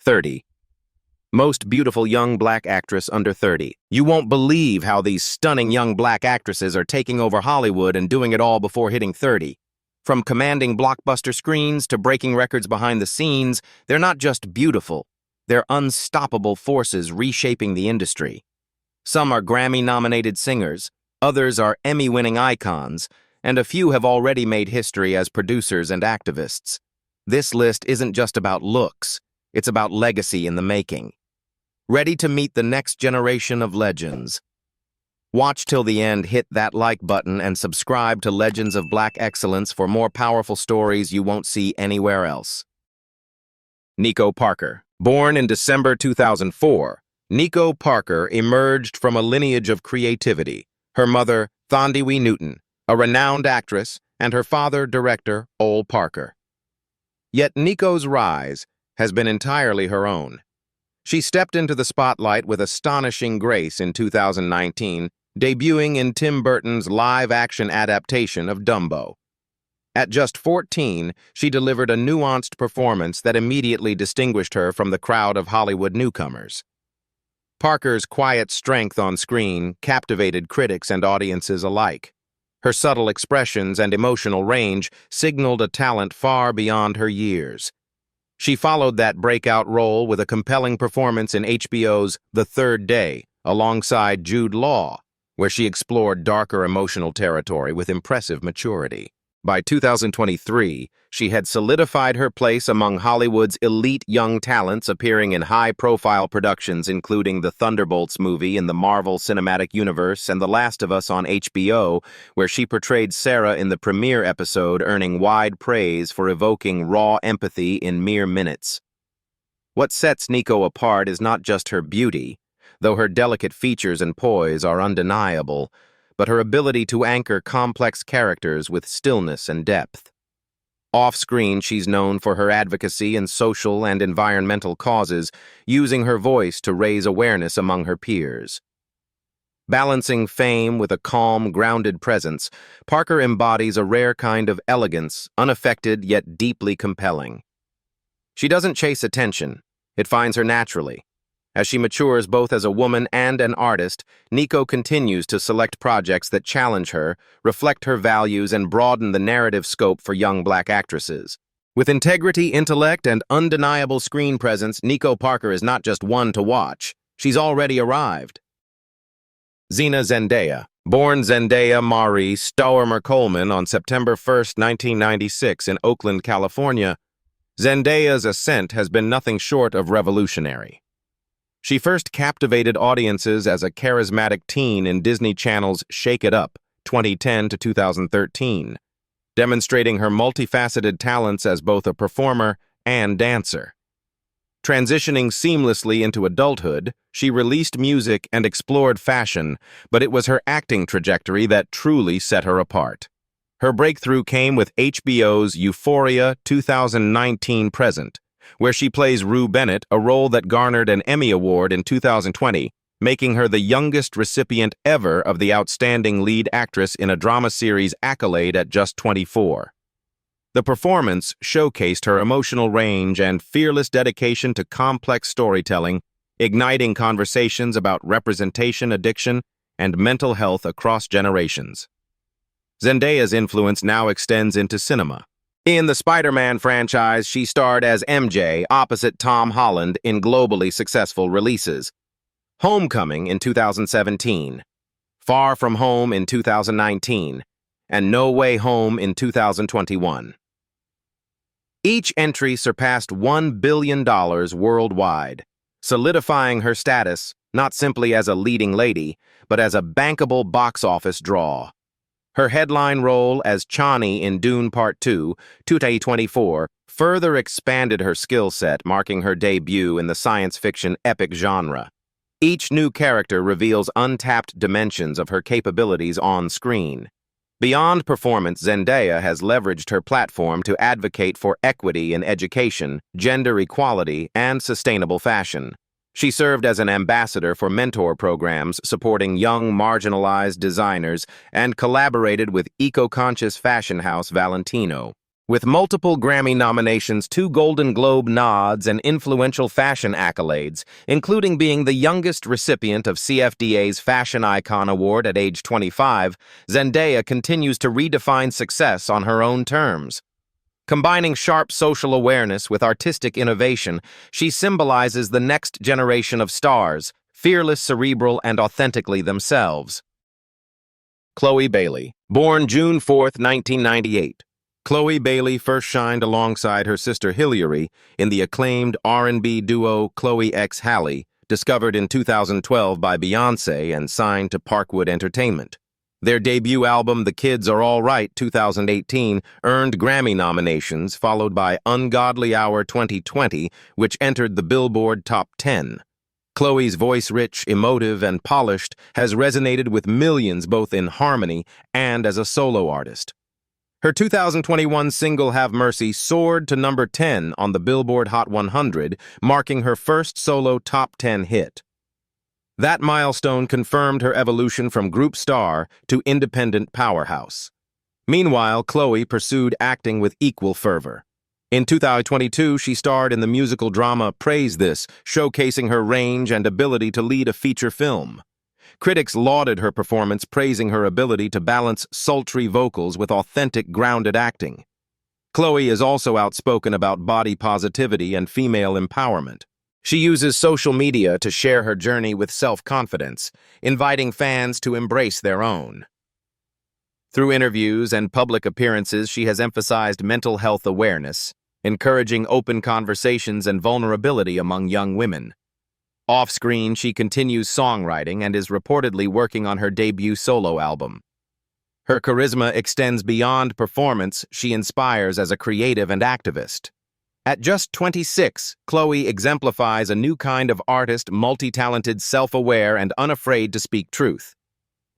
30. Most beautiful young black actress under 30. You won't believe how these stunning young black actresses are taking over Hollywood and doing it all before hitting 30. From commanding blockbuster screens to breaking records behind the scenes, they're not just beautiful, they're unstoppable forces reshaping the industry. Some are Grammy-nominated singers, others are Emmy-winning icons, and a few have already made history as producers and activists. This list isn't just about looks, it's about legacy in the making. Ready to meet the next generation of legends? Watch till the end, hit that like button, and subscribe to Legends of Black Excellence for more powerful stories you won't see anywhere else. Nico Parker. Born in December 2004, Nico Parker emerged from a lineage of creativity. Her mother, Thandiwe Newton, a renowned actress, and her father, director Ole Parker. Yet Nico's rise has been entirely her own. She stepped into the spotlight with astonishing grace in 2019, debuting in Tim Burton's live-action adaptation of Dumbo. At just 14, she delivered a nuanced performance that immediately distinguished her from the crowd of Hollywood newcomers. Parker's quiet strength on screen captivated critics and audiences alike. Her subtle expressions and emotional range signaled a talent far beyond her years. She followed that breakout role with a compelling performance in HBO's The Third Day, alongside Jude Law, where she explored darker emotional territory with impressive maturity. By 2023, she had solidified her place among Hollywood's elite young talents, appearing in high-profile productions including the Thunderbolts movie in the Marvel Cinematic Universe and The Last of Us on HBO, where she portrayed Sarah in the premiere episode, earning wide praise for evoking raw empathy in mere minutes. What sets Nico apart is not just her beauty, though her delicate features and poise are undeniable, but her ability to anchor complex characters with stillness and depth. Off-screen, she's known for her advocacy in social and environmental causes, using her voice to raise awareness among her peers. Balancing fame with a calm, grounded presence, Parker embodies a rare kind of elegance, unaffected yet deeply compelling. She doesn't chase attention, it finds her naturally. As she matures both as a woman and an artist, Nico continues to select projects that challenge her, reflect her values, and broaden the narrative scope for young black actresses. With integrity, intellect, and undeniable screen presence, Nico Parker is not just one to watch. She's already arrived. Zena Zendaya. Born Zendaya Marie Stormer Coleman on September 1, 1996 in Oakland, California, Zendaya's ascent has been nothing short of revolutionary. She first captivated audiences as a charismatic teen in Disney Channel's Shake It Up, 2010 to 2013, demonstrating her multifaceted talents as both a performer and dancer. Transitioning seamlessly into adulthood, she released music and explored fashion, but it was her acting trajectory that truly set her apart. Her breakthrough came with HBO's Euphoria 2019 present, where she plays Rue Bennett, a role that garnered an Emmy Award in 2020, making her the youngest recipient ever of the Outstanding Lead Actress in a Drama Series accolade at just 24. The performance showcased her emotional range and fearless dedication to complex storytelling, igniting conversations about representation, addiction, and mental health across generations. Zendaya's influence now extends into cinema. In the Spider-Man franchise, she starred as MJ opposite Tom Holland in globally successful releases. Homecoming in 2017, Far From Home in 2019, and No Way Home in 2021. Each entry surpassed $1 billion worldwide, solidifying her status not simply as a leading lady, but as a bankable box office draw. Her headline role as Chani in Dune Part 2, 2024, further expanded her skill set, marking her debut in the science fiction epic genre. Each new character reveals untapped dimensions of her capabilities on screen. Beyond performance, Zendaya has leveraged her platform to advocate for equity in education, gender equality, and sustainable fashion. She served as an ambassador for mentor programs supporting young marginalized designers and collaborated with eco-conscious fashion house Valentino. With multiple Grammy nominations, 2 Golden Globe nods, and influential fashion accolades, including being the youngest recipient of CFDA's Fashion Icon Award at age 25, Zendaya continues to redefine success on her own terms. Combining sharp social awareness with artistic innovation, she symbolizes the next generation of stars, fearless, cerebral, and authentically themselves. Chloe Bailey, born June 4, 1998. Chloe Bailey first shined alongside her sister Hillary in the acclaimed R&B duo Chloe x Halle, discovered in 2012 by Beyoncé and signed to Parkwood Entertainment. Their debut album, The Kids Are All Right, 2018, earned Grammy nominations, followed by Ungodly Hour 2020, which entered the Billboard Top 10. Chloe's voice-rich, emotive, and polished has resonated with millions both in harmony and as a solo artist. Her 2021 single Have Mercy soared to number 10 on the Billboard Hot 100, marking her first solo top 10 hit. That milestone confirmed her evolution from group star to independent powerhouse. Meanwhile, Chloe pursued acting with equal fervor. In 2022, she starred in the musical drama Praise This, showcasing her range and ability to lead a feature film. Critics lauded her performance, praising her ability to balance sultry vocals with authentic, grounded acting. Chloe is also outspoken about body positivity and female empowerment. She uses social media to share her journey with self-confidence, inviting fans to embrace their own. Through interviews and public appearances, she has emphasized mental health awareness, encouraging open conversations and vulnerability among young women. Off-screen, she continues songwriting and is reportedly working on her debut solo album. Her charisma extends beyond performance. She inspires as a creative and activist. At just 26, Chloe exemplifies a new kind of artist, multi-talented, self-aware, and unafraid to speak truth.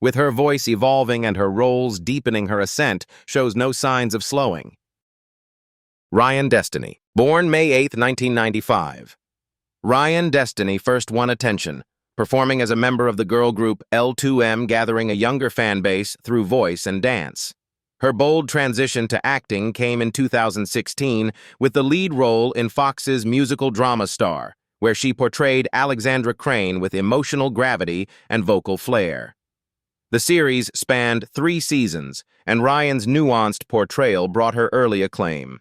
With her voice evolving and her roles deepening, her ascent shows no signs of slowing. Ryan Destiny, born May 8, 1995. Ryan Destiny first won attention, performing as a member of the girl group L2M, gathering a younger fan base through voice and dance. Her bold transition to acting came in 2016 with the lead role in Fox's musical drama Star, where she portrayed Alexandra Crane with emotional gravity and vocal flair. The series spanned 3 seasons, and Ryan's nuanced portrayal brought her early acclaim.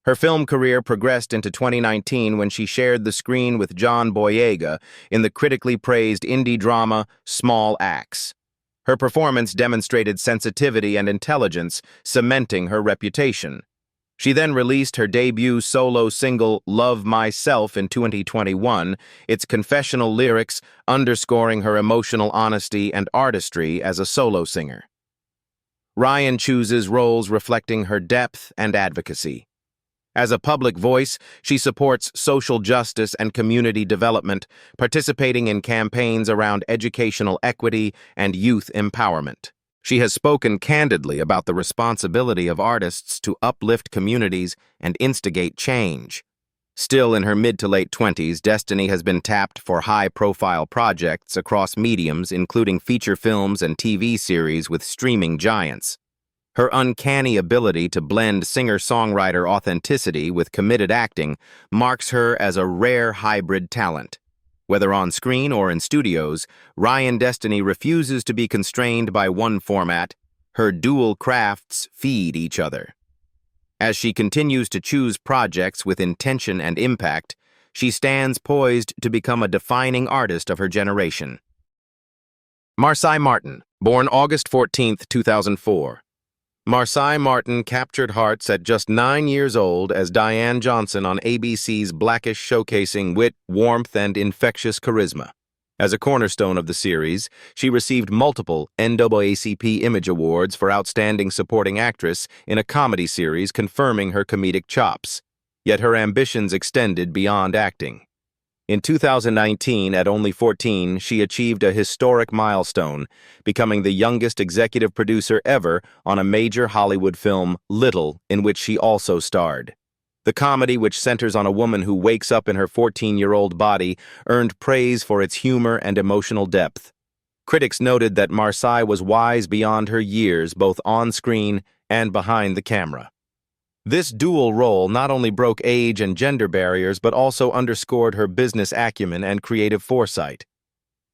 Her film career progressed into 2019 when she shared the screen with John Boyega in the critically praised indie drama Small Axe. Her performance demonstrated sensitivity and intelligence, cementing her reputation. She then released her debut solo single Love Myself in 2021, its confessional lyrics underscoring her emotional honesty and artistry as a solo singer. Ryan chooses roles reflecting her depth and advocacy. As a public voice, she supports social justice and community development, participating in campaigns around educational equity and youth empowerment. She has spoken candidly about the responsibility of artists to uplift communities and instigate change. Still in her mid to late 20s, Destiny has been tapped for high-profile projects across mediums, including feature films and TV series with streaming giants. Her uncanny ability to blend singer-songwriter authenticity with committed acting marks her as a rare hybrid talent. Whether on screen or in studios, Ryan Destiny refuses to be constrained by one format. Her dual crafts feed each other. As she continues to choose projects with intention and impact, she stands poised to become a defining artist of her generation. Marsai Martin, born August 14, 2004. Marsai Martin captured hearts at just 9 years old as Diane Johnson on ABC's Blackish, showcasing wit, warmth, and infectious charisma. As a cornerstone of the series, she received multiple NAACP Image Awards for Outstanding Supporting Actress in a comedy series, confirming her comedic chops. Yet her ambitions extended beyond acting. In 2019, at only 14, she achieved a historic milestone, becoming the youngest executive producer ever on a major Hollywood film, Little, in which she also starred. The comedy, which centers on a woman who wakes up in her 14-year-old body, earned praise for its humor and emotional depth. Critics noted that Marsai was wise beyond her years, both on screen and behind the camera. This dual role not only broke age and gender barriers but also underscored her business acumen and creative foresight.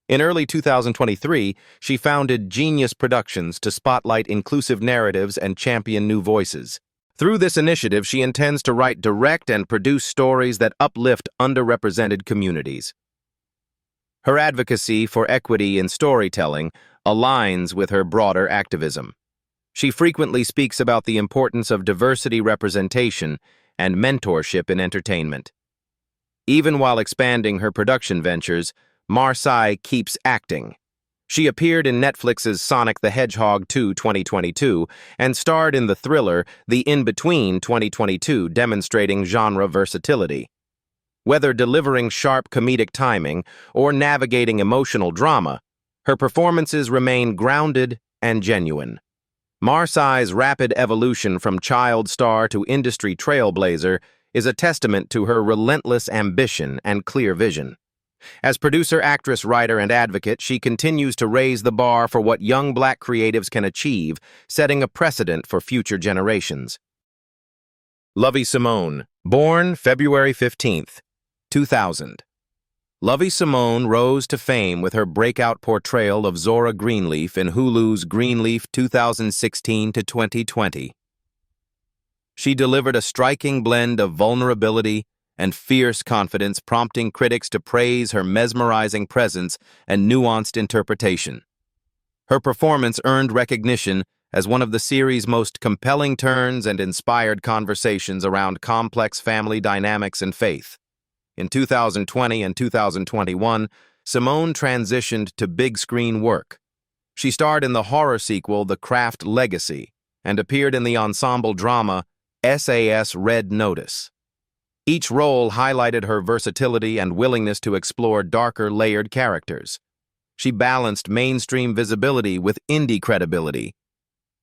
In early 2023, she founded Genius Productions to spotlight inclusive narratives and champion new voices. Through this initiative, she intends to write, direct, and produce stories that uplift underrepresented communities. Her advocacy for equity in storytelling aligns with her broader activism. She frequently speaks about the importance of diversity representation and mentorship in entertainment. Even while expanding her production ventures, Marseille keeps acting. She appeared in Netflix's Sonic the Hedgehog 2 2022 and starred in the thriller The In-Between 2022, demonstrating genre versatility. Whether delivering sharp comedic timing or navigating emotional drama, her performances remain grounded and genuine. Marseille's rapid evolution from child star to industry trailblazer is a testament to her relentless ambition and clear vision. As producer, actress, writer, and advocate, she continues to raise the bar for what young Black creatives can achieve, setting a precedent for future generations. Lovie Simone, born February 15, 2000. Lovie Simone rose to fame with her breakout portrayal of Zora Greenleaf in Hulu's Greenleaf 2016-2020. She delivered a striking blend of vulnerability and fierce confidence, prompting critics to praise her mesmerizing presence and nuanced interpretation. Her performance earned recognition as one of the series' most compelling turns and inspired conversations around complex family dynamics and faith. In 2020 and 2021, Simone transitioned to big-screen work. She starred in the horror sequel The Craft Legacy and appeared in the ensemble drama SAS Red Notice. Each role highlighted her versatility and willingness to explore darker, layered characters. She balanced mainstream visibility with indie credibility.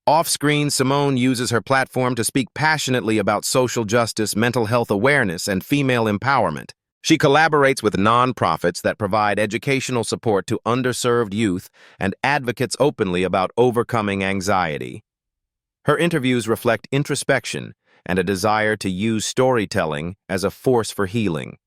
Off-screen, Simone uses her platform to speak passionately about social justice, mental health awareness, and female empowerment. She collaborates with nonprofits that provide educational support to underserved youth and advocates openly about overcoming anxiety. Her interviews reflect introspection and a desire to use storytelling as a force for healing.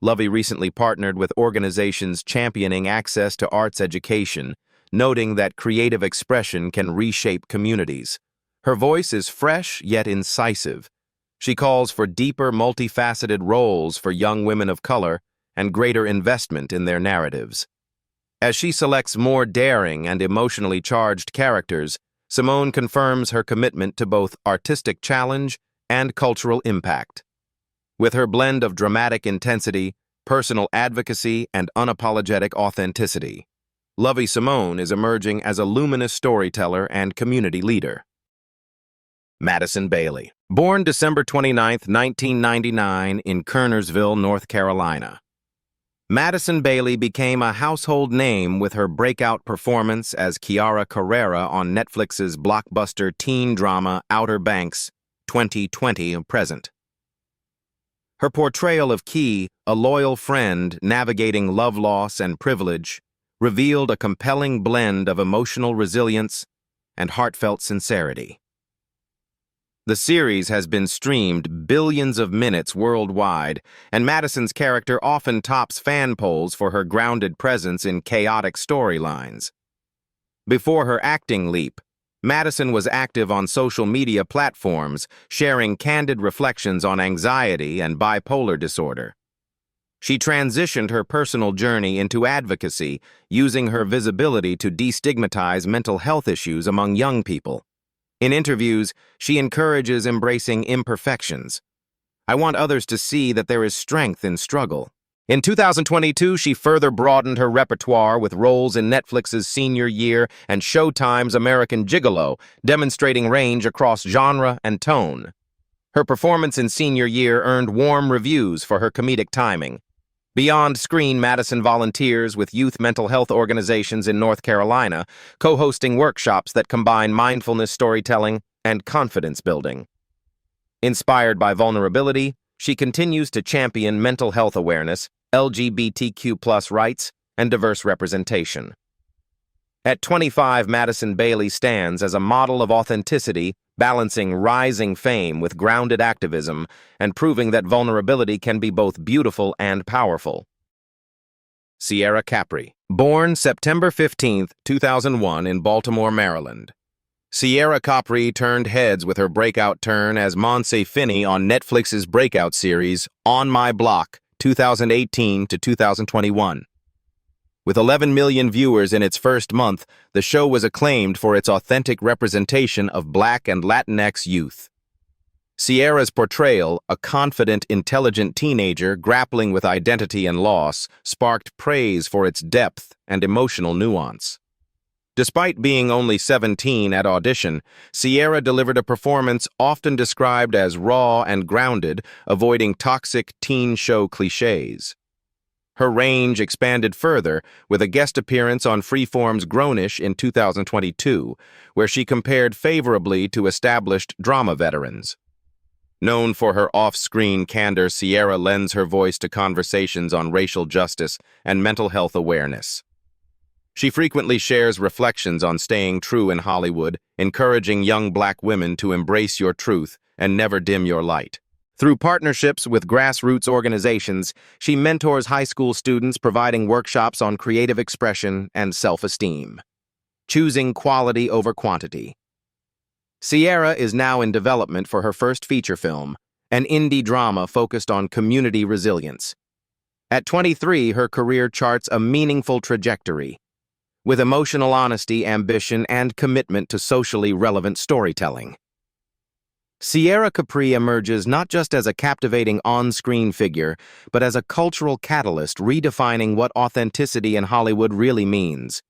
Lovie recently partnered with organizations championing access to arts education, noting that creative expression can reshape communities. Her voice is fresh yet incisive. She calls for deeper, multifaceted roles for young women of color and greater investment in their narratives. As she selects more daring and emotionally charged characters, Simone confirms her commitment to both artistic challenge and cultural impact. With her blend of dramatic intensity, personal advocacy, and unapologetic authenticity, Lovie Simone is emerging as a luminous storyteller and community leader. Madison Bailey, born December 29, 1999 in Kernersville, North Carolina. Madison Bailey became a household name with her breakout performance as Kiara Carrera on Netflix's blockbuster teen drama Outer Banks 2020 present. Her portrayal of Key, a loyal friend navigating love loss and privilege, revealed a compelling blend of emotional resilience and heartfelt sincerity. The series has been streamed billions of minutes worldwide, and Madison's character often tops fan polls for her grounded presence in chaotic storylines. Before her acting leap, Madison was active on social media platforms, sharing candid reflections on anxiety and bipolar disorder. She transitioned her personal journey into advocacy, using her visibility to destigmatize mental health issues among young people. In interviews, she encourages embracing imperfections. "I want others to see that there is strength in struggle." In 2022, she further broadened her repertoire with roles in Netflix's Senior Year and Showtime's American Gigolo, demonstrating range across genre and tone. Her performance in Senior Year earned warm reviews for her comedic timing. Beyond screen, Madison volunteers with youth mental health organizations in North Carolina, co-hosting workshops that combine mindfulness storytelling and confidence building. Inspired by vulnerability, she continues to champion mental health awareness, LGBTQ+ rights, and diverse representation. At 25, Madison Bailey stands as a model of authenticity, balancing rising fame with grounded activism and proving that vulnerability can be both beautiful and powerful. Sierra Capri, born September 15, 2001 in Baltimore, Maryland. Sierra Capri turned heads with her breakout turn as Monse Finney on Netflix's breakout series On My Block 2018 to 2021. With 11 million viewers in its first month, the show was acclaimed for its authentic representation of Black and Latinx youth. Sierra's portrayal, a confident, intelligent teenager grappling with identity and loss, sparked praise for its depth and emotional nuance. Despite being only 17 at audition, Sierra delivered a performance often described as raw and grounded, avoiding toxic teen show cliches. Her range expanded further with a guest appearance on Freeform's Grownish in 2022, where she compared favorably to established drama veterans. Known for her off-screen candor, Sierra lends her voice to conversations on racial justice and mental health awareness. She frequently shares reflections on staying true in Hollywood, encouraging young Black women to embrace your truth and never dim your light. Through partnerships with grassroots organizations, she mentors high school students, providing workshops on creative expression and self-esteem. Choosing quality over quantity. Sierra is now in development for her first feature film, an indie drama focused on community resilience. At 23, her career charts a meaningful trajectory, with emotional honesty, ambition, and commitment to socially relevant storytelling. Sierra Capri emerges not just as a captivating on-screen figure, but as a cultural catalyst redefining what authenticity in Hollywood really means.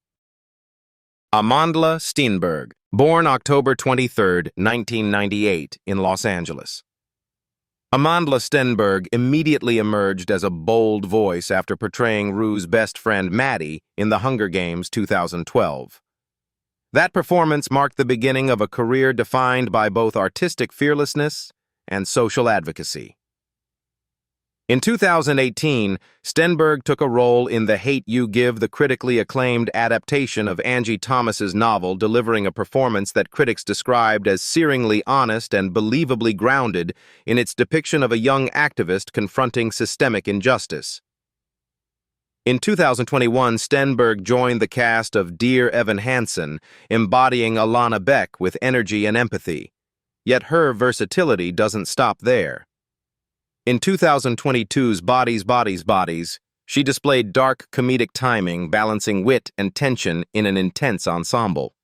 Amandla Stenberg, born October 23, 1998, in Los Angeles. Amandla Stenberg immediately emerged as a bold voice after portraying Rue's best friend Maddie in The Hunger Games 2012. That performance marked the beginning of a career defined by both artistic fearlessness and social advocacy. In 2018, Stenberg took a role in The Hate U Give, the critically acclaimed adaptation of Angie Thomas's novel, delivering a performance that critics described as searingly honest and believably grounded in its depiction of a young activist confronting systemic injustice. In 2021, Stenberg joined the cast of Dear Evan Hansen, embodying Alana Beck with energy and empathy. Yet her versatility doesn't stop there. In 2022's Bodies, Bodies, Bodies, she displayed dark comedic timing, balancing wit and tension in an intense ensemble.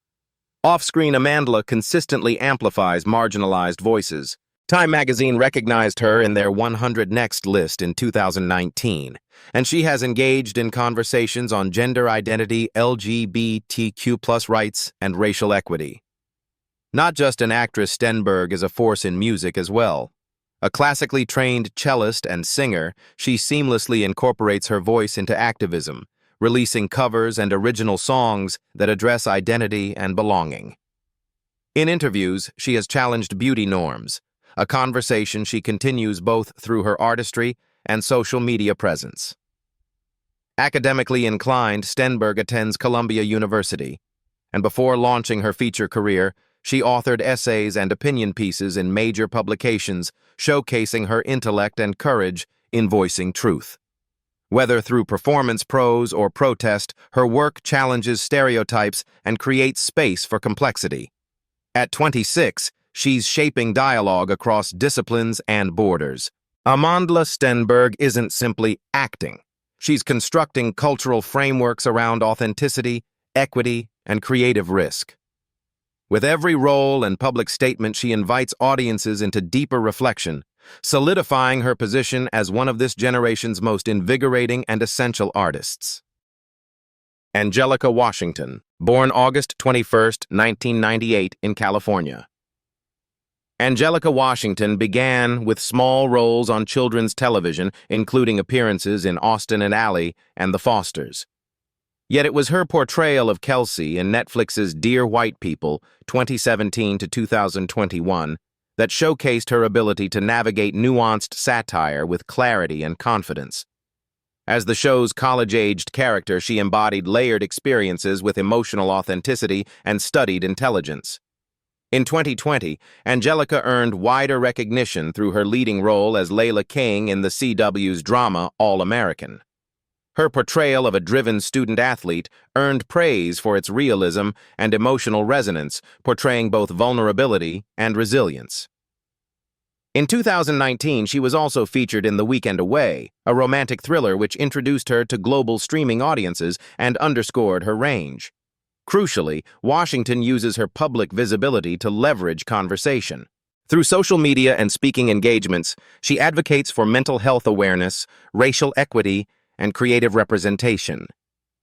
Off-screen, Amandla consistently amplifies marginalized voices. Time magazine recognized her in their 100 Next list in 2019, and she has engaged in conversations on gender identity, LGBTQ+ rights, and racial equity. Not just an actress, Stenberg is a force in music as well. A classically trained cellist and singer, she seamlessly incorporates her voice into activism, releasing covers and original songs that address identity and belonging. In interviews, she has challenged beauty norms, a conversation she continues both through her artistry and social media presence. Academically inclined, Stenberg attends Columbia University, and before launching her feature career, she authored essays and opinion pieces in major publications, showcasing her intellect and courage in voicing truth. Whether through performance, prose, or protest, her work challenges stereotypes and creates space for complexity. At 26, she's shaping dialogue across disciplines and borders. Amandla Stenberg isn't simply acting. She's constructing cultural frameworks around authenticity, equity, and creative risk. With every role and public statement, she invites audiences into deeper reflection, solidifying her position as one of this generation's most invigorating and essential artists. Angelica Washington, born August 21, 1998, in California. Angelica Washington began with small roles on children's television, including appearances in Austin and Ally and The Fosters. Yet it was her portrayal of Kelsey in Netflix's Dear White People, 2017 to 2021, that showcased her ability to navigate nuanced satire with clarity and confidence. As the show's college-aged character, she embodied layered experiences with emotional authenticity and studied intelligence. In 2020, Angelica earned wider recognition through her leading role as Layla King in the CW's drama All-American. Her portrayal of a driven student-athlete earned praise for its realism and emotional resonance, portraying both vulnerability and resilience. In 2019, she was also featured in The Weekend Away, a romantic thriller which introduced her to global streaming audiences and underscored her range. Crucially, Washington uses her public visibility to leverage conversation. Through social media and speaking engagements, she advocates for mental health awareness, racial equity, and creative representation.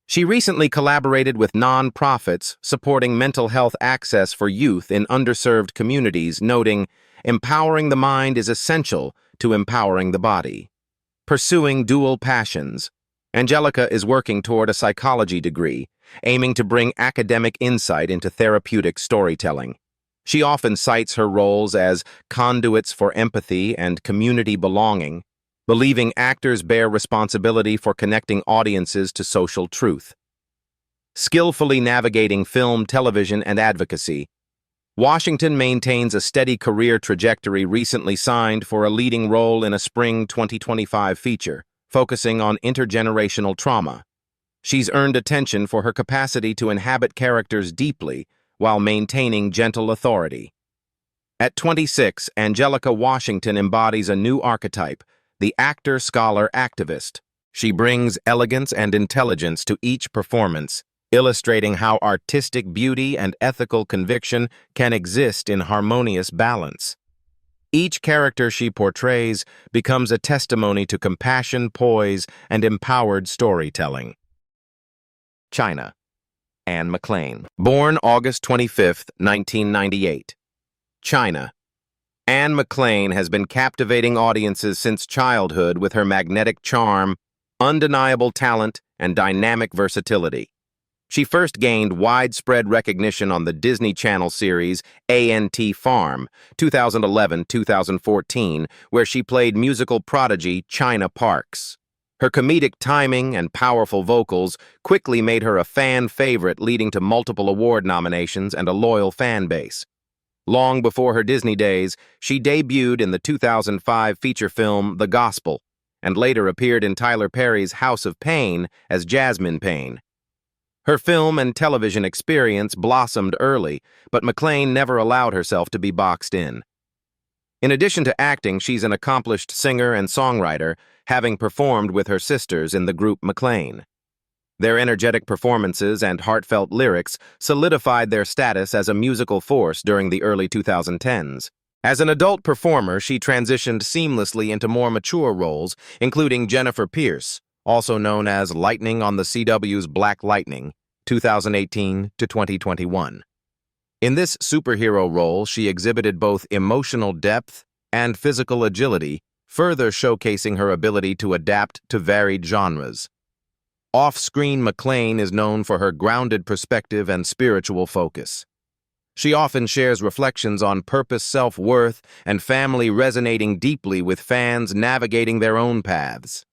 She recently collaborated with nonprofits supporting mental health access for youth in underserved communities, noting, "Empowering the mind is essential to empowering the body." Pursuing dual passions, Angelica is working toward a psychology degree, aiming to bring academic insight into therapeutic storytelling. She often cites her roles as conduits for empathy and community belonging, believing actors bear responsibility for connecting audiences to social truth. Skillfully navigating film, television, and advocacy, Washington maintains a steady career trajectory, recently signed for a leading role in a spring 2025 feature, focusing on intergenerational trauma. She's earned attention for her capacity to inhabit characters deeply while maintaining gentle authority. At 26, Angelica Washington embodies a new archetype, the actor-scholar-activist. She brings elegance and intelligence to each performance, illustrating how artistic beauty and ethical conviction can exist in harmonious balance. Each character she portrays becomes a testimony to compassion, poise, and empowered storytelling. China. Anne McClain. Born August 25, 1998. China. Anne McClain has been captivating audiences since childhood with her magnetic charm, undeniable talent, and dynamic versatility. She first gained widespread recognition on the Disney Channel series A&T Farm, 2011-2014, where she played musical prodigy China Parks. Her comedic timing and powerful vocals quickly made her a fan favorite, leading to multiple award nominations and a loyal fan base. Long before her Disney days, she debuted in the 2005 feature film The Gospel, and later appeared in Tyler Perry's House of Pain as Jasmine Payne. Her film and television experience blossomed early, but McClain never allowed herself to be boxed in. In addition to acting, she's an accomplished singer and songwriter, having performed with her sisters in the group McClain. Their energetic performances and heartfelt lyrics solidified their status as a musical force during the early 2010s. As an adult performer, she transitioned seamlessly into more mature roles, including Jennifer Pierce, also known as Lightning on the CW's Black Lightning, 2018-2021. In this superhero role, she exhibited both emotional depth and physical agility, further showcasing her ability to adapt to varied genres. Off-screen, McClain is known for her grounded perspective and spiritual focus. She often shares reflections on purpose, self-worth, and family, resonating deeply with fans navigating their own paths.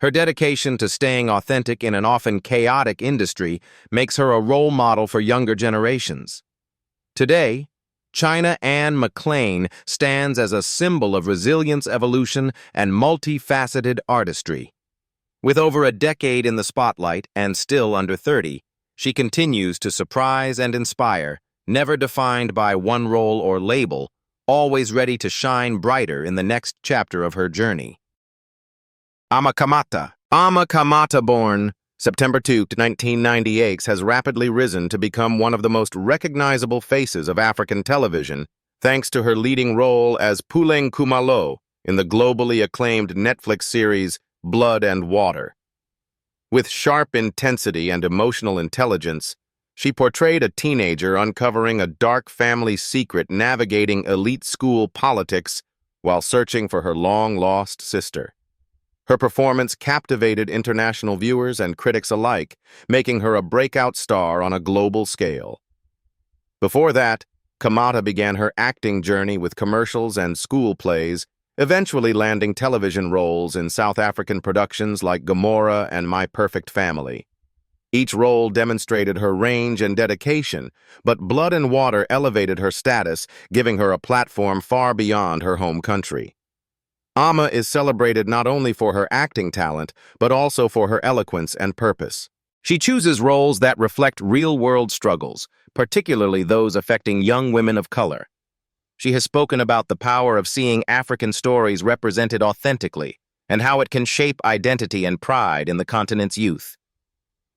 Her dedication to staying authentic in an often chaotic industry makes her a role model for younger generations. Today, China Anne McClain stands as a symbol of resilience, evolution, and multifaceted artistry. With over a decade in the spotlight and still under 30, she continues to surprise and inspire, never defined by one role or label, always ready to shine brighter in the next chapter of her journey. Ama Kamata, born September 2, 1998, has rapidly risen to become one of the most recognizable faces of African television, thanks to her leading role as Puleng Kumalo in the globally acclaimed Netflix series Blood and Water. With sharp intensity and emotional intelligence, she portrayed a teenager uncovering a dark family secret, navigating elite school politics while searching for her long-lost sister. Her performance captivated international viewers and critics alike, making her a breakout star on a global scale. Before that, Kamata began her acting journey with commercials and school plays, eventually landing television roles in South African productions like Gomorrah and My Perfect Family. Each role demonstrated her range and dedication, but Blood and Water elevated her status, giving her a platform far beyond her home country. Amma is celebrated not only for her acting talent, but also for her eloquence and purpose. She chooses roles that reflect real-world struggles, particularly those affecting young women of color. She has spoken about the power of seeing African stories represented authentically, and how it can shape identity and pride in the continent's youth.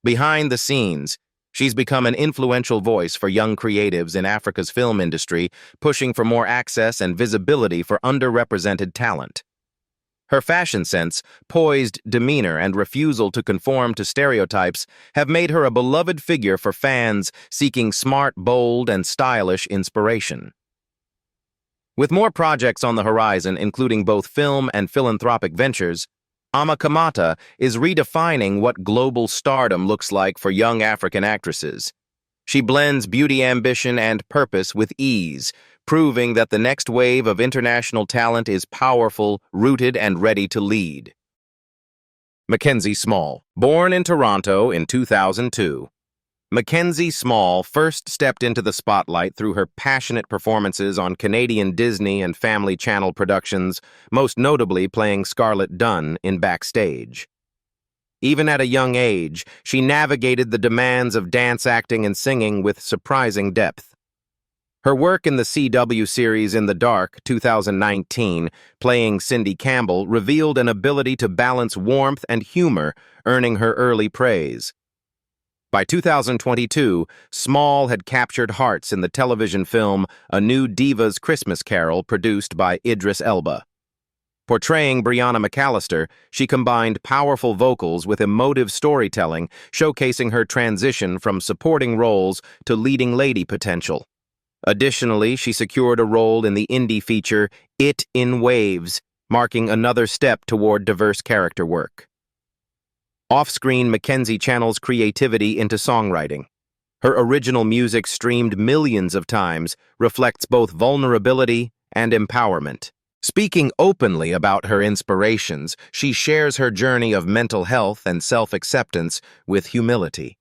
Behind the scenes, she's become an influential voice for young creatives in Africa's film industry, pushing for more access and visibility for underrepresented talent. Her fashion sense, poised demeanor, and refusal to conform to stereotypes have made her a beloved figure for fans seeking smart, bold, and stylish inspiration. With more projects on the horizon, including both film and philanthropic ventures, Amma Kamata is redefining what global stardom looks like for young African actresses. She blends beauty ambition and purpose with ease, proving that the next wave of international talent is powerful, rooted, and ready to lead. Mackenzie Small. Born in Toronto in 2002, Mackenzie Small first stepped into the spotlight through her passionate performances on Canadian Disney and Family Channel productions, most notably playing Scarlett Dunn in Backstage. Even at a young age, she navigated the demands of dance acting and singing with surprising depth. Her work in the CW series In the Dark, 2019, playing Cindy Campbell, revealed an ability to balance warmth and humor, earning her early praise. By 2022, Small had captured hearts in the television film A New Diva's Christmas Carol, produced by Idris Elba. Portraying Brianna McAllister, she combined powerful vocals with emotive storytelling, showcasing her transition from supporting roles to leading lady potential. Additionally, she secured a role in the indie feature It in Waves, marking another step toward diverse character work. Off-screen, Mackenzie channels creativity into songwriting. Her original music, streamed millions of times, reflects both vulnerability and empowerment. Speaking openly about her inspirations, she shares her journey of mental health and self-acceptance with humility.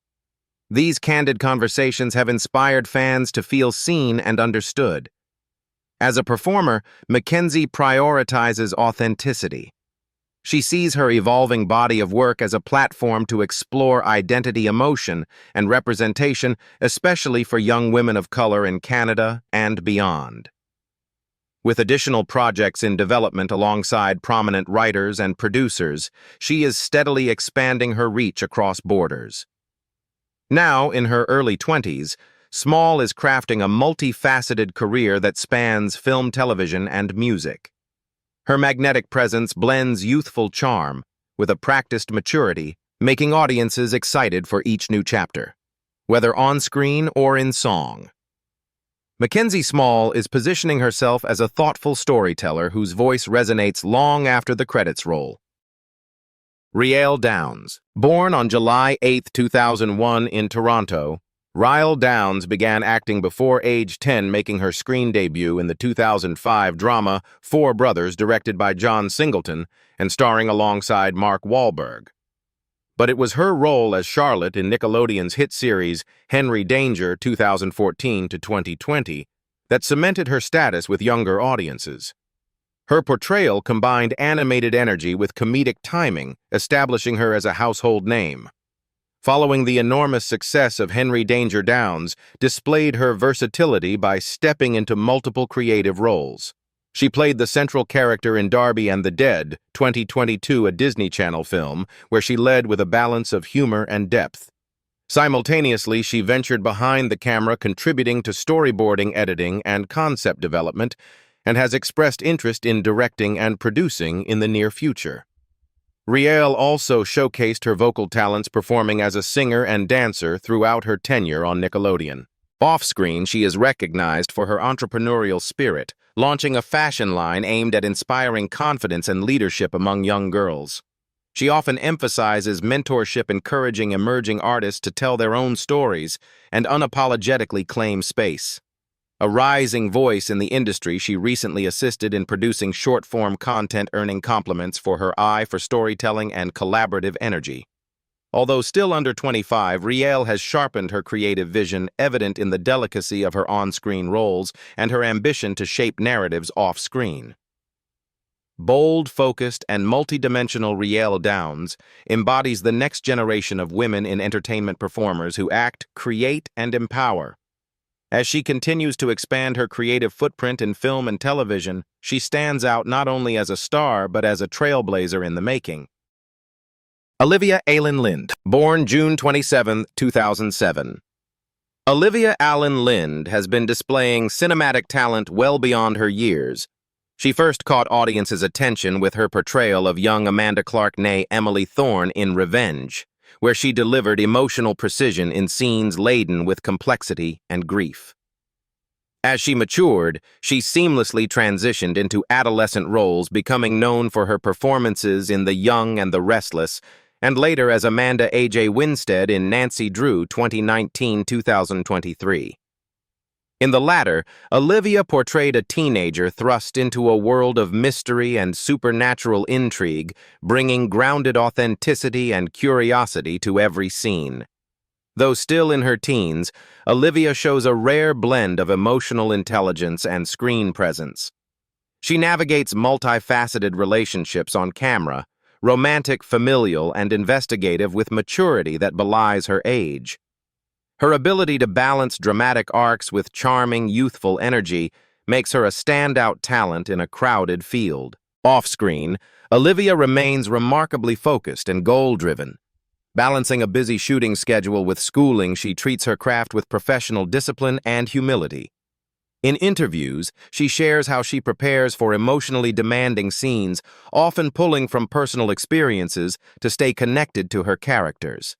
These candid conversations have inspired fans to feel seen and understood. As a performer, Mackenzie prioritizes authenticity. She sees her evolving body of work as a platform to explore identity, emotion, and representation, especially for young women of color in Canada and beyond. With additional projects in development alongside prominent writers and producers, she is steadily expanding her reach across borders. Now, in her early 20s, Small is crafting a multifaceted career that spans film, television, and music. Her magnetic presence blends youthful charm with a practiced maturity, making audiences excited for each new chapter, whether on-screen or in song. Mackenzie Small is positioning herself as a thoughtful storyteller whose voice resonates long after the credits roll. Riel Downs. Born on July 8, 2001 in Toronto, Riel Downs began acting before age 10, making her screen debut in the 2005 drama Four Brothers, directed by John Singleton and starring alongside Mark Wahlberg. But it was her role as Charlotte in Nickelodeon's hit series Henry Danger 2014 to 2020 that cemented her status with younger audiences. Her portrayal combined animated energy with comedic timing, establishing her as a household name. Following the enormous success of Henry Danger, Downs displayed her versatility by stepping into multiple creative roles. She played the central character in Darby and the Dead, 2022, a Disney Channel film, where she led with a balance of humor and depth. Simultaneously, she ventured behind the camera, contributing to storyboarding, editing, and concept development, and has expressed interest in directing and producing in the near future. Riel also showcased her vocal talents, performing as a singer and dancer throughout her tenure on Nickelodeon. Off-screen, she is recognized for her entrepreneurial spirit, launching a fashion line aimed at inspiring confidence and leadership among young girls. She often emphasizes mentorship, encouraging emerging artists to tell their own stories and unapologetically claim space. A rising voice in the industry, she recently assisted in producing short-form content, earning compliments for her eye for storytelling and collaborative energy. Although still under 25, Riel has sharpened her creative vision, evident in the delicacy of her on-screen roles and her ambition to shape narratives off-screen. Bold, focused, and multidimensional Riel Downs embodies the next generation of women in entertainment performers who act, create, and empower. As she continues to expand her creative footprint in film and television, she stands out not only as a star but as a trailblazer in the making. Olivia Allen Lind, born June 27, 2007. Olivia Allen Lind has been displaying cinematic talent well beyond her years. She first caught audiences' attention with her portrayal of young Amanda Clark née Emily Thorne in Revenge, where she delivered emotional precision in scenes laden with complexity and grief. As she matured, she seamlessly transitioned into adolescent roles, becoming known for her performances in The Young and the Restless, and later as Amanda A.J. Winstead in Nancy Drew 2019-2023. In the latter, Olivia portrayed a teenager thrust into a world of mystery and supernatural intrigue, bringing grounded authenticity and curiosity to every scene. Though still in her teens, Olivia shows a rare blend of emotional intelligence and screen presence. She navigates multifaceted relationships on camera, romantic, familial, and investigative, with maturity that belies her age. Her ability to balance dramatic arcs with charming, youthful energy makes her a standout talent in a crowded field. Off-screen, Olivia remains remarkably focused and goal-driven. Balancing a busy shooting schedule with schooling, she treats her craft with professional discipline and humility. In interviews, she shares how she prepares for emotionally demanding scenes, often pulling from personal experiences to stay connected to her characters.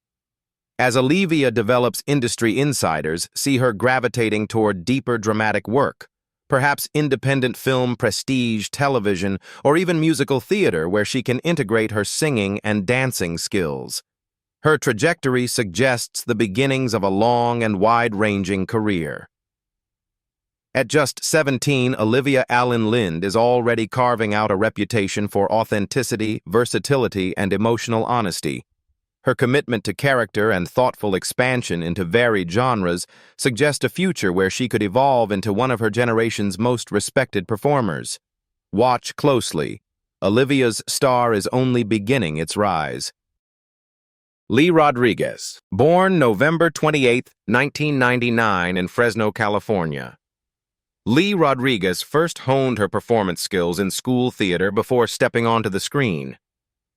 As Olivia develops, industry insiders see her gravitating toward deeper dramatic work, perhaps independent film, prestige, television, or even musical theater, where she can integrate her singing and dancing skills. Her trajectory suggests the beginnings of a long and wide-ranging career. At just 17, Olivia Allen Lind is already carving out a reputation for authenticity, versatility, and emotional honesty. Her commitment to character and thoughtful expansion into varied genres suggest a future where she could evolve into one of her generation's most respected performers. Watch closely. Olivia's star is only beginning its rise. Lee Rodriguez, born November 28, 1999 in Fresno, California. Lee Rodriguez first honed her performance skills in school theater before stepping onto the screen.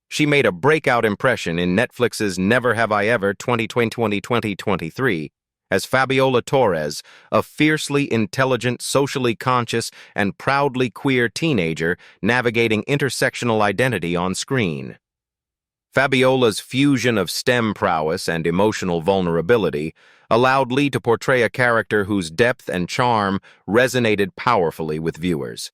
She made a breakout impression in Netflix's Never Have I Ever 2020-2023 as Fabiola Torres, a fiercely intelligent, socially conscious, and proudly queer teenager navigating intersectional identity on screen. Fabiola's fusion of STEM prowess and emotional vulnerability allowed Lee to portray a character whose depth and charm resonated powerfully with viewers.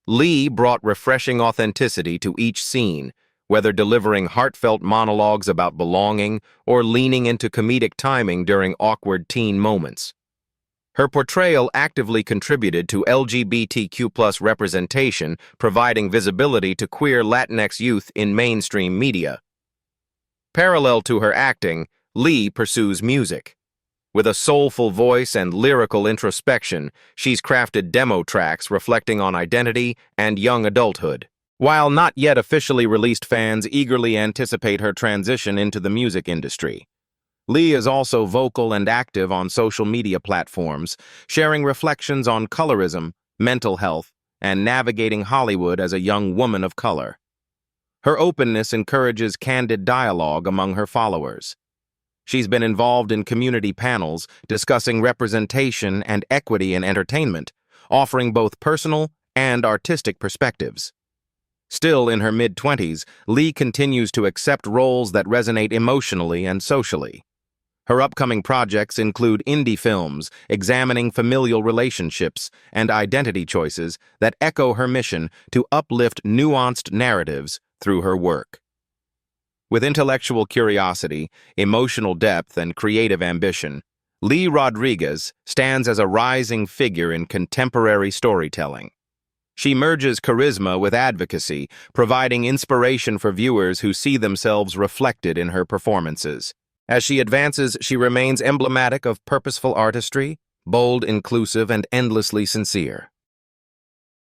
Lee brought refreshing authenticity to each scene, whether delivering heartfelt monologues about belonging or leaning into comedic timing during awkward teen moments. Her portrayal actively contributed to LGBTQ+ representation, providing visibility to queer Latinx youth in mainstream media. Parallel to her acting, Lee pursues music. With a soulful voice and lyrical introspection, she's crafted demo tracks reflecting on identity and young adulthood. While not yet officially released, fans eagerly anticipate her transition into the music industry. Lee is also vocal and active on social media platforms, sharing reflections on colorism, mental health, and navigating Hollywood as a young woman of color. Her openness encourages candid dialogue among her followers. She's been involved in community panels discussing representation and equity in entertainment, offering both personal and artistic perspectives. Still in her mid-20s, Lee continues to accept roles that resonate emotionally and socially. Her upcoming projects include indie films examining familial relationships and identity choices that echo her mission to uplift nuanced narratives through her work. With intellectual curiosity, emotional depth, and creative ambition, Lee Rodriguez stands as a rising figure in contemporary storytelling. She merges charisma with advocacy, providing inspiration for viewers who see themselves reflected in her performances. As she advances, she remains emblematic of purposeful artistry, bold, inclusive, and endlessly sincere.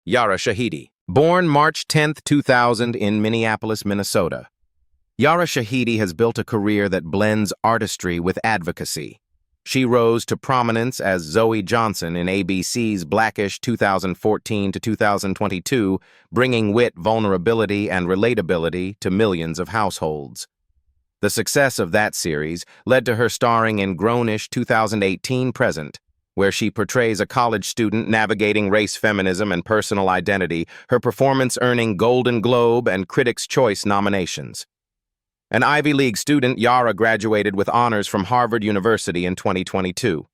Yara Shahidi. Born March 10, 2000 in Minneapolis, Minnesota. Yara Shahidi has built a career that blends artistry with advocacy. She rose to prominence as Zoe Johnson in ABC's Blackish 2014 to 2022, bringing wit, vulnerability, and relatability to millions of households. The success of that series led to her starring in Grownish 2018 present, where she portrays a college student navigating race, feminism, and personal identity, her performance earning Golden Globe and Critics' Choice nominations. An Ivy League student, Yara graduated with honors from Harvard University in 2022.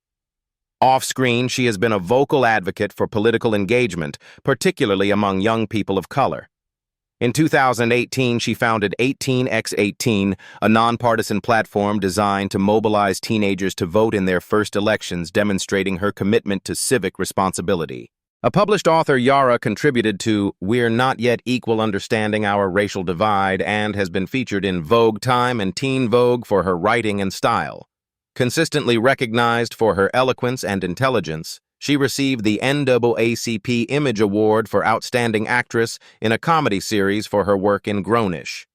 Off-screen, she has been a vocal advocate for political engagement, particularly among young people of color. In 2018, she founded 18x18, a nonpartisan platform designed to mobilize teenagers to vote in their first elections, demonstrating her commitment to civic responsibility. A published author, Yara contributed to We're Not Yet Equal: Understanding Our Racial Divide and has been featured in Vogue Time and Teen Vogue for her writing and style. Consistently recognized for her eloquence and intelligence, she received the NAACP Image Award for Outstanding Actress in a Comedy Series for her work in Grownish.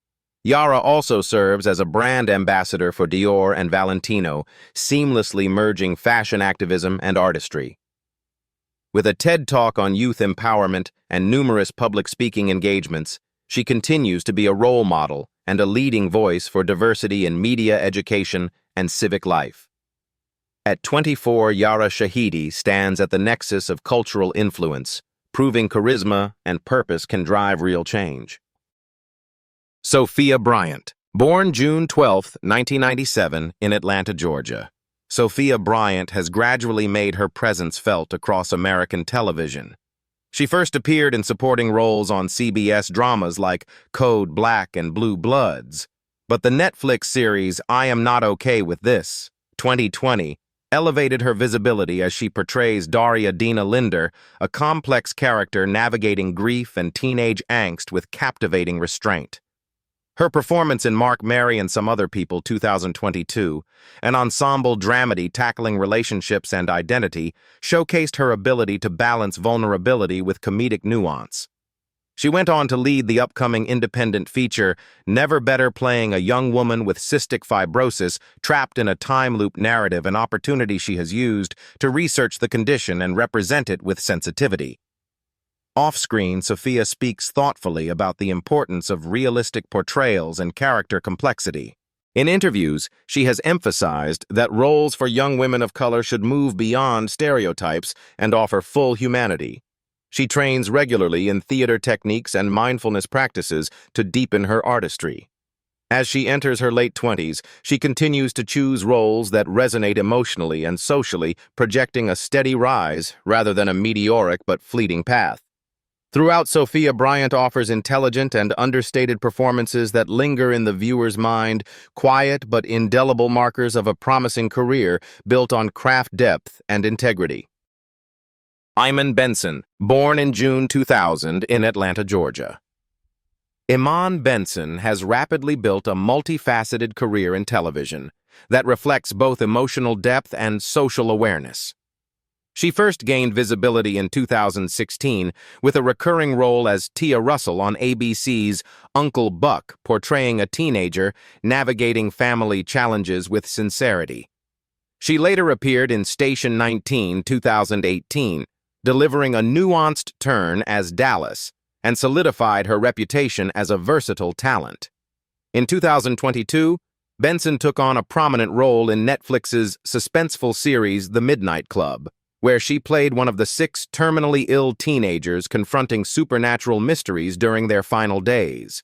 Yara also serves as a brand ambassador for Dior and Valentino, seamlessly merging fashion activism and artistry. With a TED Talk on youth empowerment and numerous public speaking engagements, she continues to be a role model and a leading voice for diversity in media, education, and civic life. At 24, Yara Shahidi stands at the nexus of cultural influence, proving charisma and purpose can drive real change. Sophia Bryant. Born June 12, 1997, in Atlanta, Georgia. Sophia Bryant has gradually made her presence felt across American television. She first appeared in supporting roles on CBS dramas like Code Black and Blue Bloods. But the Netflix series I Am Not Okay With This, 2020, elevated her visibility as she portrays Daria Dina Linder, a complex character navigating grief and teenage angst with captivating restraint. Her performance in Mark, Mary, and Some Other People 2022, an ensemble dramedy tackling relationships and identity, showcased her ability to balance vulnerability with comedic nuance. She went on to lead the upcoming independent feature, Never Better, playing a young woman with cystic fibrosis trapped in a time loop narrative, an opportunity she has used to research the condition and represent it with sensitivity. Off-screen, Sophia speaks thoughtfully about the importance of realistic portrayals and character complexity. In interviews, she has emphasized that roles for young women of color should move beyond stereotypes and offer full humanity. She trains regularly in theater techniques and mindfulness practices to deepen her artistry. As she enters her late 20s, she continues to choose roles that resonate emotionally and socially, projecting a steady rise rather than a meteoric but fleeting path. Throughout, Sophia Bryant offers intelligent and understated performances that linger in the viewer's mind, quiet but indelible markers of a promising career built on craft depth and integrity. Iman Benson, born in June 2000 in Atlanta, Georgia. Iman Benson has rapidly built a multifaceted career in television that reflects both emotional depth and social awareness. She first gained visibility in 2016 with a recurring role as Tia Russell on ABC's Uncle Buck, portraying a teenager navigating family challenges with sincerity. She later appeared in Station 19, 2018, delivering a nuanced turn as Dallas, and solidified her reputation as a versatile talent. In 2022, Benson took on a prominent role in Netflix's suspenseful series The Midnight Club, where she played one of the 6 terminally ill teenagers confronting supernatural mysteries during their final days.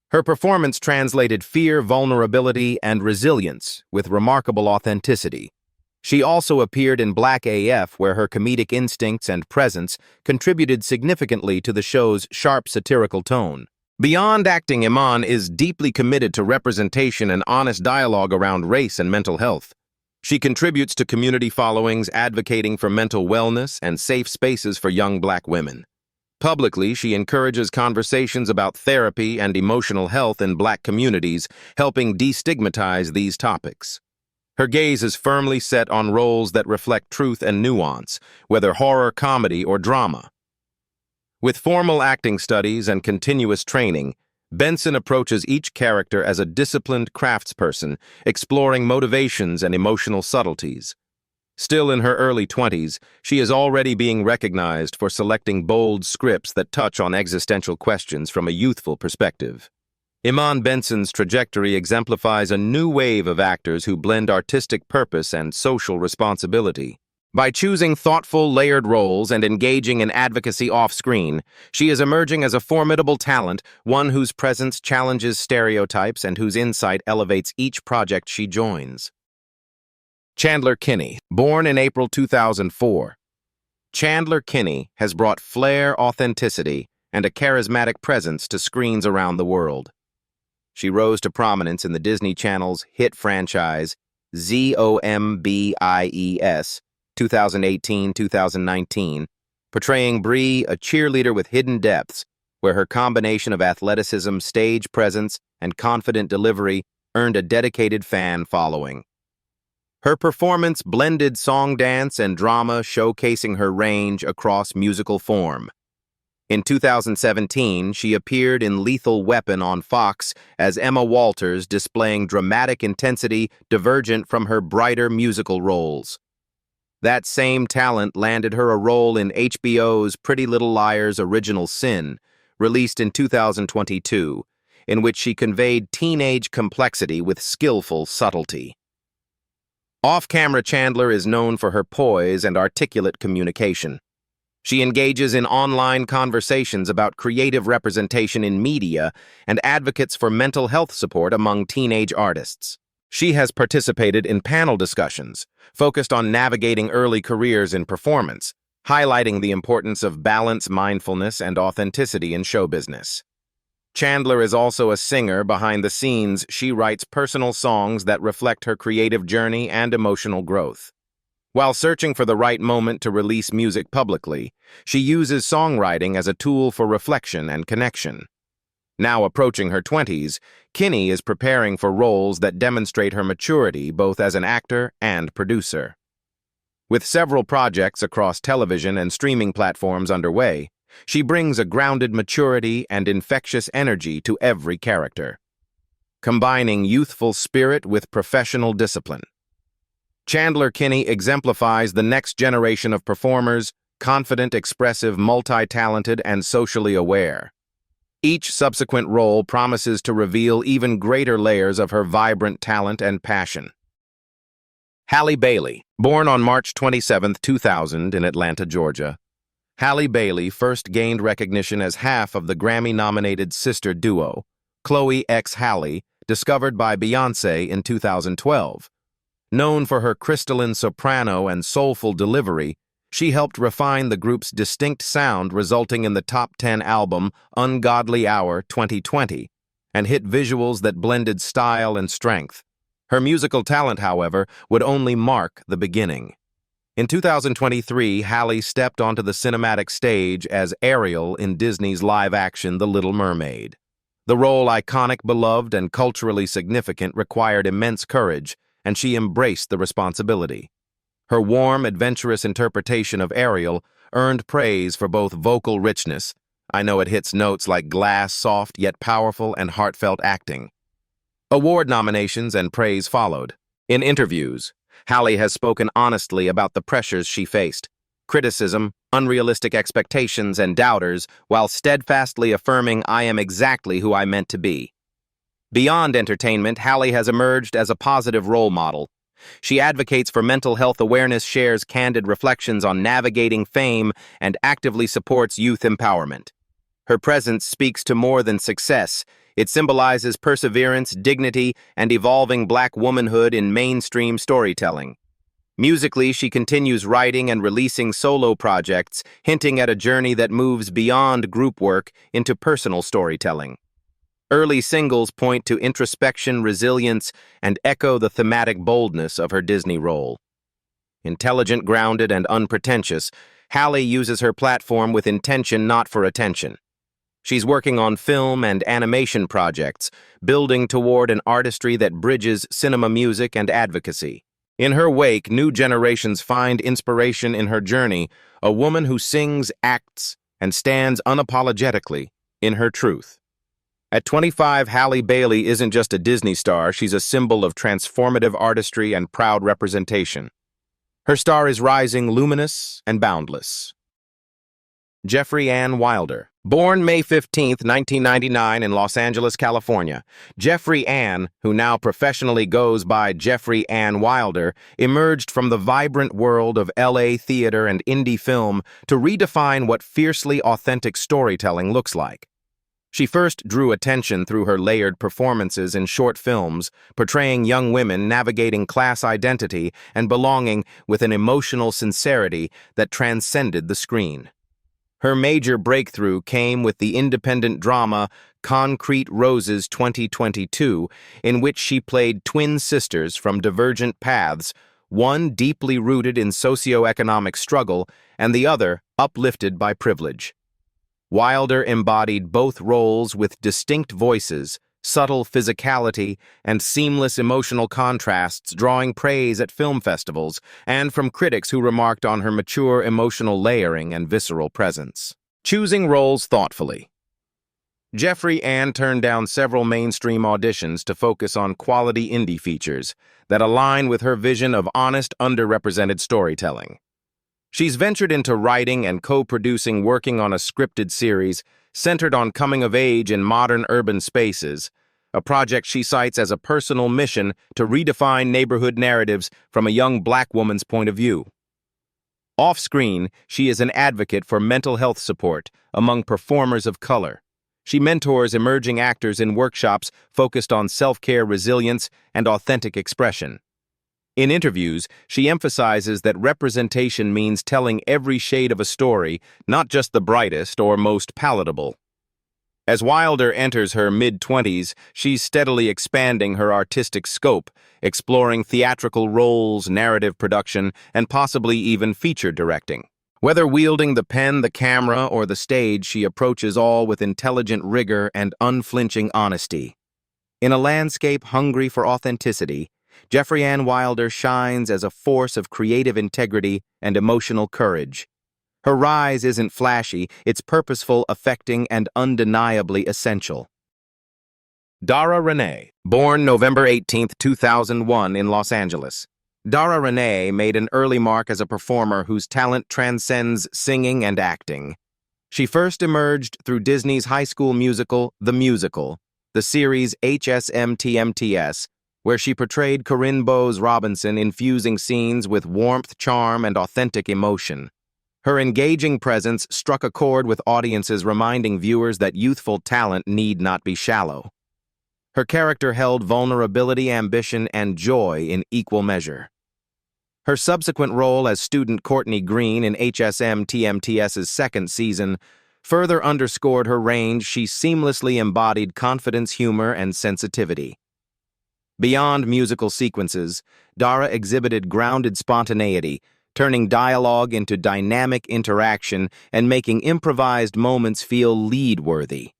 Her performance translated fear, vulnerability, and resilience with remarkable authenticity. She also appeared in Black AF, where her comedic instincts and presence contributed significantly to the show's sharp satirical tone. Beyond acting, Iman is deeply committed to representation and honest dialogue around race and mental health. She contributes to community followings advocating for mental wellness and safe spaces for young Black women. Publicly, she encourages conversations about therapy and emotional health in Black communities, helping destigmatize these topics. Her gaze is firmly set on roles that reflect truth and nuance, whether horror, comedy, or drama. With formal acting studies and continuous training, Benson approaches each character as a disciplined craftsperson, exploring motivations and emotional subtleties. Still in her early 20s, she is already being recognized for selecting bold scripts that touch on existential questions from a youthful perspective. Iman Benson's trajectory exemplifies a new wave of actors who blend artistic purpose and social responsibility. By choosing thoughtful, layered roles and engaging in advocacy off-screen, she is emerging as a formidable talent, one whose presence challenges stereotypes and whose insight elevates each project she joins. Chandler Kinney, born in April 2004. Chandler Kinney has brought flair, authenticity, and a charismatic presence to screens around the world. She rose to prominence in the Disney Channel's hit franchise Zombies 2018-2019, portraying Bree, a cheerleader with hidden depths, where her combination of athleticism, stage presence, and confident delivery earned a dedicated fan following. Her performance blended song, dance, and drama, showcasing her range across musical form. In 2017, she appeared in Lethal Weapon on Fox as Emma Walters, displaying dramatic intensity divergent from her brighter musical roles. That same talent landed her a role in HBO's Pretty Little Liars' Original Sin, released in 2022, in which she conveyed teenage complexity with skillful subtlety. Off-camera, Chandler is known for her poise and articulate communication. She engages in online conversations about creative representation in media and advocates for mental health support among teenage artists. She has participated in panel discussions focused on navigating early careers in performance, highlighting the importance of balance, mindfulness, and authenticity in show business. Chandler is also a singer behind the scenes. She writes personal songs that reflect her creative journey and emotional growth. While searching for the right moment to release music publicly, she uses songwriting as a tool for reflection and connection. Now approaching her 20s, Kinney is preparing for roles that demonstrate her maturity both as an actor and producer. With several projects across television and streaming platforms underway, she brings a grounded maturity and infectious energy to every character, combining youthful spirit with professional discipline. Chandler Kinney exemplifies the next generation of performers, confident, expressive, multi-talented, and socially aware. Each subsequent role promises to reveal even greater layers of her vibrant talent and passion. Halle Bailey, born on March 27, 2000 in Atlanta, Georgia. Halle Bailey first gained recognition as half of the Grammy-nominated sister duo, Chloe x Halle, discovered by Beyoncé in 2012. Known for her crystalline soprano and soulful delivery, she helped refine the group's distinct sound, resulting in the top 10 album Ungodly Hour 2020, and hit visuals that blended style and strength. Her musical talent, however, would only mark the beginning. In 2023, Halle stepped onto the cinematic stage as Ariel in Disney's live-action The Little Mermaid. The role, iconic, beloved, and culturally significant, required immense courage, and she embraced the responsibility. Her warm, adventurous interpretation of Ariel earned praise for both vocal richness. I know it hits notes like glass, soft yet powerful and heartfelt acting. Award nominations and praise followed. In interviews, Halle has spoken honestly about the pressures she faced, criticism, unrealistic expectations, and doubters, while steadfastly affirming, "I am exactly who I meant to be." Beyond entertainment, Halle has emerged as a positive role model. She advocates for mental health awareness, shares candid reflections on navigating fame, and actively supports youth empowerment. Her presence speaks to more than success. It symbolizes perseverance, dignity, and evolving Black womanhood in mainstream storytelling. Musically, she continues writing and releasing solo projects, hinting at a journey that moves beyond group work into personal storytelling. Early singles point to introspection, resilience, and echo the thematic boldness of her Disney role. Intelligent, grounded, and unpretentious, Hallie uses her platform with intention, not for attention. She's working on film and animation projects, building toward an artistry that bridges cinema, music, and advocacy. In her wake, new generations find inspiration in her journey, a woman who sings, acts, and stands unapologetically in her truth. At 25, Halle Bailey isn't just a Disney star, she's a symbol of transformative artistry and proud representation. Her star is rising, luminous and boundless. Jeffrey Ann Wilder. Born May 15, 1999 in Los Angeles, California, Jeffrey Ann, who now professionally goes by Jeffrey Ann Wilder, emerged from the vibrant world of LA theater and indie film to redefine what fiercely authentic storytelling looks like. She first drew attention through her layered performances in short films, portraying young women navigating class identity and belonging with an emotional sincerity that transcended the screen. Her major breakthrough came with the independent drama Concrete Roses 2022, in which she played twin sisters from divergent paths, one deeply rooted in socioeconomic struggle and the other uplifted by privilege. Wilder embodied both roles with distinct voices, subtle physicality, and seamless emotional contrasts, drawing praise at film festivals and from critics who remarked on her mature emotional layering and visceral presence. Choosing roles thoughtfully. Jeffrey Ann turned down several mainstream auditions to focus on quality indie features that align with her vision of honest, underrepresented storytelling. She's ventured into writing and co-producing, working on a scripted series centered on coming of age in modern urban spaces, a project she cites as a personal mission to redefine neighborhood narratives from a young Black woman's point of view. Off-screen, she is an advocate for mental health support among performers of color. She mentors emerging actors in workshops focused on self-care, resilience, and authentic expression. In interviews, she emphasizes that representation means telling every shade of a story, not just the brightest or most palatable. As Wilder enters her mid-20s, she's steadily expanding her artistic scope, exploring theatrical roles, narrative production, and possibly even feature directing. Whether wielding the pen, the camera, or the stage, she approaches all with intelligent rigor and unflinching honesty. In a landscape hungry for authenticity, Jeffrey Ann Wilder shines as a force of creative integrity and emotional courage. Her rise isn't flashy, it's purposeful, affecting, and undeniably essential. Dara Renee. Born November 18, 2001 in Los Angeles, Dara Renee made an early mark as a performer whose talent transcends singing and acting. She first emerged through Disney's high school musical, the series HSMTMTS, where she portrayed Corinne Bowes Robinson, infusing scenes with warmth, charm, and authentic emotion. Her engaging presence struck a chord with audiences, reminding viewers that youthful talent need not be shallow. Her character held vulnerability, ambition, and joy in equal measure. Her subsequent role as student Courtney Green in HSMTMTS's second season further underscored her range. She seamlessly embodied confidence, humor, and sensitivity. Beyond musical sequences, Dara exhibited grounded spontaneity, turning dialogue into dynamic interaction and making improvised moments feel lead-worthy.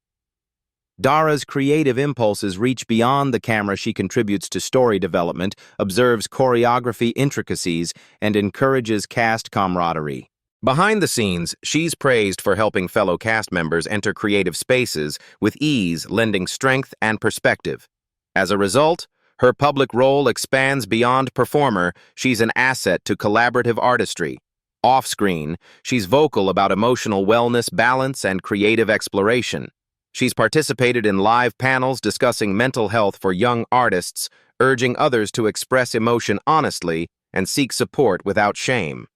Dara's creative impulses reach beyond the camera. She contributes to story development, observes choreography intricacies, and encourages cast camaraderie. Behind the scenes, she's praised for helping fellow cast members enter creative spaces with ease, lending strength and perspective. As a result, her public role expands beyond performer. She's an asset to collaborative artistry. Off-screen, she's vocal about emotional wellness, balance, and creative exploration. She's participated in live panels discussing mental health for young artists, urging others to express emotion honestly and seek support without shame.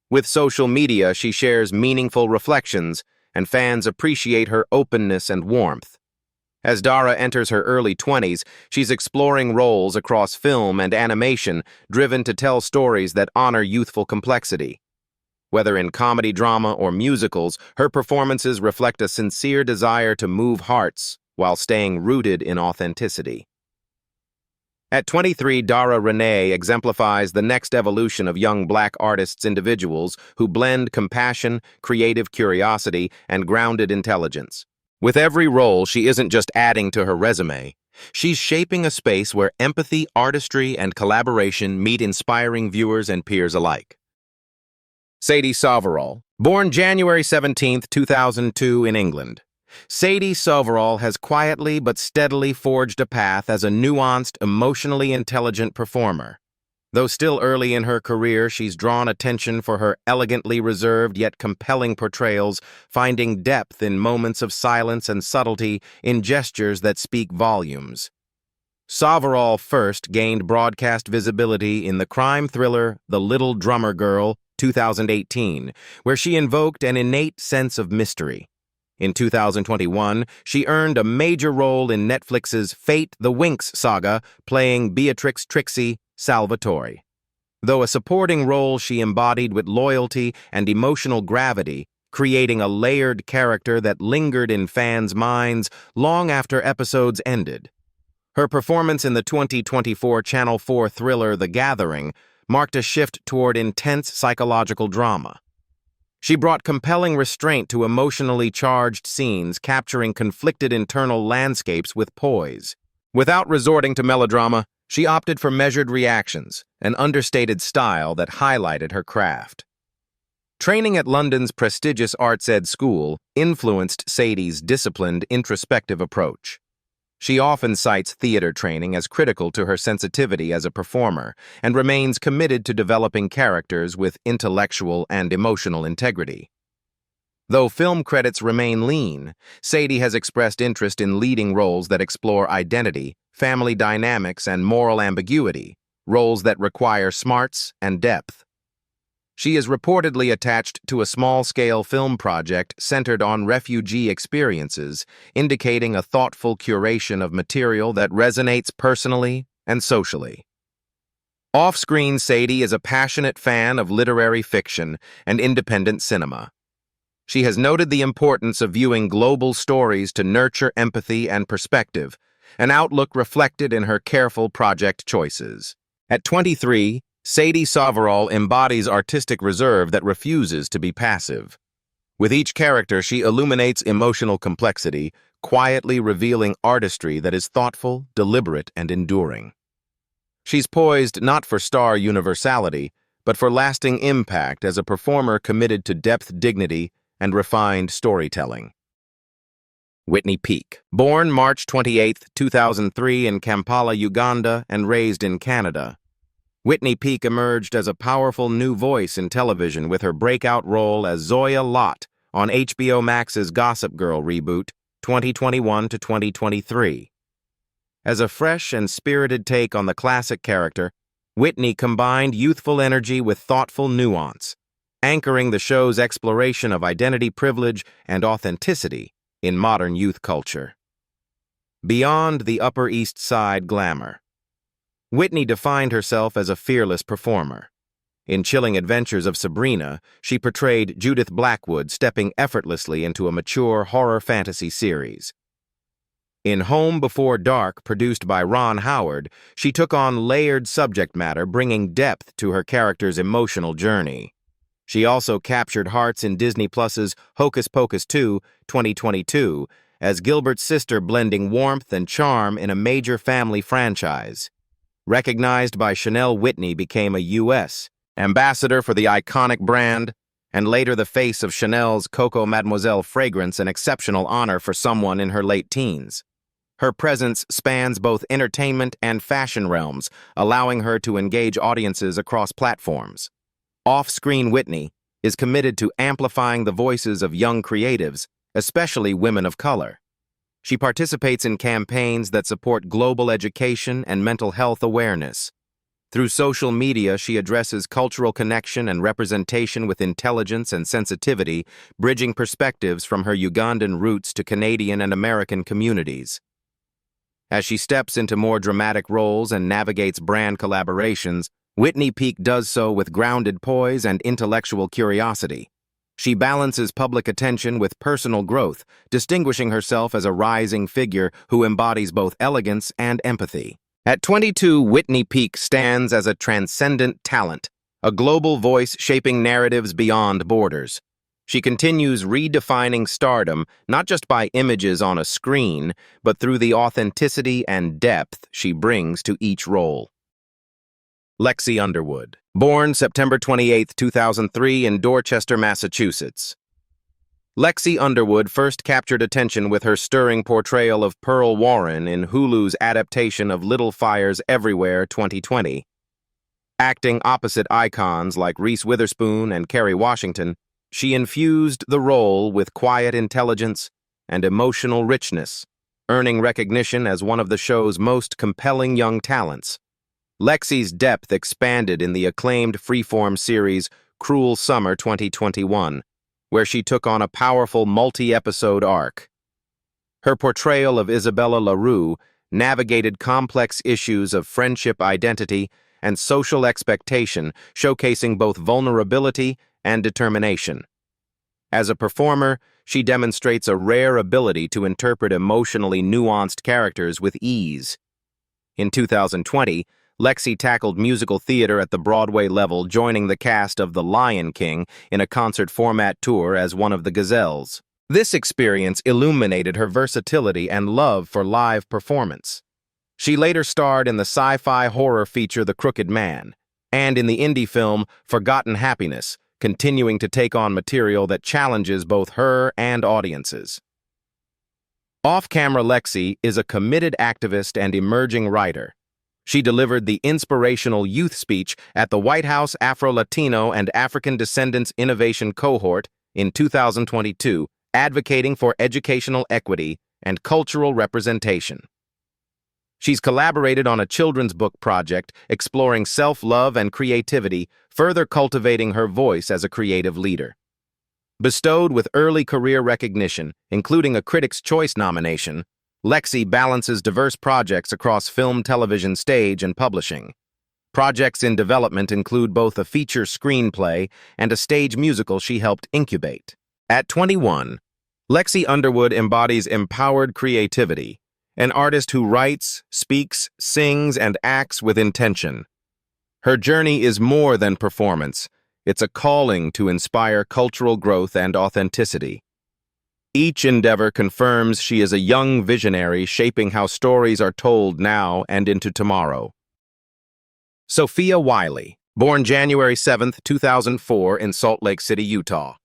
With social media, she shares meaningful reflections, and fans appreciate her openness and warmth. As Dara enters her early 20s, she's exploring roles across film and animation, driven to tell stories that honor youthful complexity. Whether in comedy, drama, or musicals, her performances reflect a sincere desire to move hearts while staying rooted in authenticity. At 23, Dara Renee exemplifies the next evolution of young black artists, individuals who blend compassion, creative curiosity, and grounded intelligence. With every role, she isn't just adding to her resume. She's shaping a space where empathy, artistry, and collaboration meet, inspiring viewers and peers alike. Sadie Soverall, born January 17, 2002 in England. Sadie Soverall has quietly but steadily forged a path as a nuanced, emotionally intelligent performer. Though still early in her career, she's drawn attention for her elegantly reserved yet compelling portrayals, finding depth in moments of silence and subtlety in gestures that speak volumes. Soverall first gained broadcast visibility in the crime thriller The Little Drummer Girl, 2018, where she invoked an innate sense of mystery. In 2021, she earned a major role in Netflix's Fate the Winx saga, playing Beatrix Trixie Salvatore. Though a supporting role, she embodied with loyalty and emotional gravity, creating a layered character that lingered in fans' minds long after episodes ended. Her performance in the 2024 Channel 4 thriller The Gathering marked a shift toward intense psychological drama. She brought compelling restraint to emotionally charged scenes, capturing conflicted internal landscapes with poise. Without resorting to melodrama, she opted for measured reactions, an understated style that highlighted her craft. Training at London's prestigious Arts Ed school influenced Sadie's disciplined, introspective approach. She often cites theater training as critical to her sensitivity as a performer and remains committed to developing characters with intellectual and emotional integrity. Though film credits remain lean, Sadie has expressed interest in leading roles that explore identity, family dynamics, and moral ambiguity, roles that require smarts and depth. She is reportedly attached to a small-scale film project centered on refugee experiences, indicating a thoughtful curation of material that resonates personally and socially. Off-screen, Sadie is a passionate fan of literary fiction and independent cinema. She has noted the importance of viewing global stories to nurture empathy and perspective, an outlook reflected in her careful project choices. At 23, Sadie Soverall embodies artistic reserve that refuses to be passive. With each character, she illuminates emotional complexity, quietly revealing artistry that is thoughtful, deliberate, and enduring. She's poised not for star universality, but for lasting impact as a performer committed to depth, dignity, and refined storytelling. Whitney Peake, born March 28, 2003 in Kampala, Uganda, and raised in Canada. Whitney Peake emerged as a powerful new voice in television with her breakout role as Zoya Lott on HBO Max's Gossip Girl reboot, 2021 to 2023. As a fresh and spirited take on the classic character, Whitney combined youthful energy with thoughtful nuance, anchoring the show's exploration of identity, privilege, and authenticity in modern youth culture. Beyond the Upper East Side glamour, Whitney defined herself as a fearless performer. In Chilling Adventures of Sabrina, she portrayed Judith Blackwood stepping effortlessly into a mature horror fantasy series. In Home Before Dark, produced by Ron Howard, she took on layered subject matter, bringing depth to her character's emotional journey. She also captured hearts in Disney Plus's Hocus Pocus 2, 2022, as Gilbert's sister, blending warmth and charm in a major family franchise. Recognized by Chanel, Whitney became a U.S. ambassador for the iconic brand, and later the face of Chanel's Coco Mademoiselle fragrance, an exceptional honor for someone in her late teens. Her presence spans both entertainment and fashion realms, allowing her to engage audiences across platforms. Off-screen, Whitney is committed to amplifying the voices of young creatives, especially women of color. She participates in campaigns that support global education and mental health awareness. Through social media, she addresses cultural connection and representation with intelligence and sensitivity, bridging perspectives from her Ugandan roots to Canadian and American communities. As she steps into more dramatic roles and navigates brand collaborations, Whitney Peake does so with grounded poise and intellectual curiosity. She balances public attention with personal growth, distinguishing herself as a rising figure who embodies both elegance and empathy. At 22, Whitney Peak stands as a transcendent talent, a global voice shaping narratives beyond borders. She continues redefining stardom not just by images on a screen, but through the authenticity and depth she brings to each role. Lexi Underwood, born September 28, 2003 in Dorchester, Massachusetts. Lexi Underwood first captured attention with her stirring portrayal of Pearl Warren in Hulu's adaptation of Little Fires Everywhere 2020. Acting opposite icons like Reese Witherspoon and Kerry Washington, she infused the role with quiet intelligence and emotional richness, earning recognition as one of the show's most compelling young talents. Lexi's depth expanded in the acclaimed freeform series Cruel Summer 2021, where she took on a powerful multi-episode arc. Her portrayal of Isabella LaRue navigated complex issues of friendship identity and social expectation, showcasing both vulnerability and determination. As a performer, she demonstrates a rare ability to interpret emotionally nuanced characters with ease. In 2020, Lexi tackled musical theater at the Broadway level, joining the cast of The Lion King in a concert format tour as one of the Gazelles. This experience illuminated her versatility and love for live performance. She later starred in the sci-fi horror feature The Crooked Man, and in the indie film Forgotten Happiness, continuing to take on material that challenges both her and audiences. Off-camera Lexi is a committed activist and emerging writer. She delivered the inspirational youth speech at the White House Afro-Latino and African Descendants Innovation Cohort in 2022, advocating for educational equity and cultural representation. She's collaborated on a children's book project exploring self-love and creativity, further cultivating her voice as a creative leader. Bestowed with early career recognition, including a Critics' Choice nomination, Lexi balances diverse projects across film, television, stage, and publishing. Projects in development include both a feature screenplay and a stage musical she helped incubate. At 21, Lexi Underwood embodies empowered creativity, an artist who writes, speaks, sings, and acts with intention. Her journey is more than performance. It's a calling to inspire cultural growth and authenticity. Each endeavor confirms she is a young visionary shaping how stories are told now and into tomorrow. Sophia Wiley, born January 7, 2004 in Salt Lake City, Utah.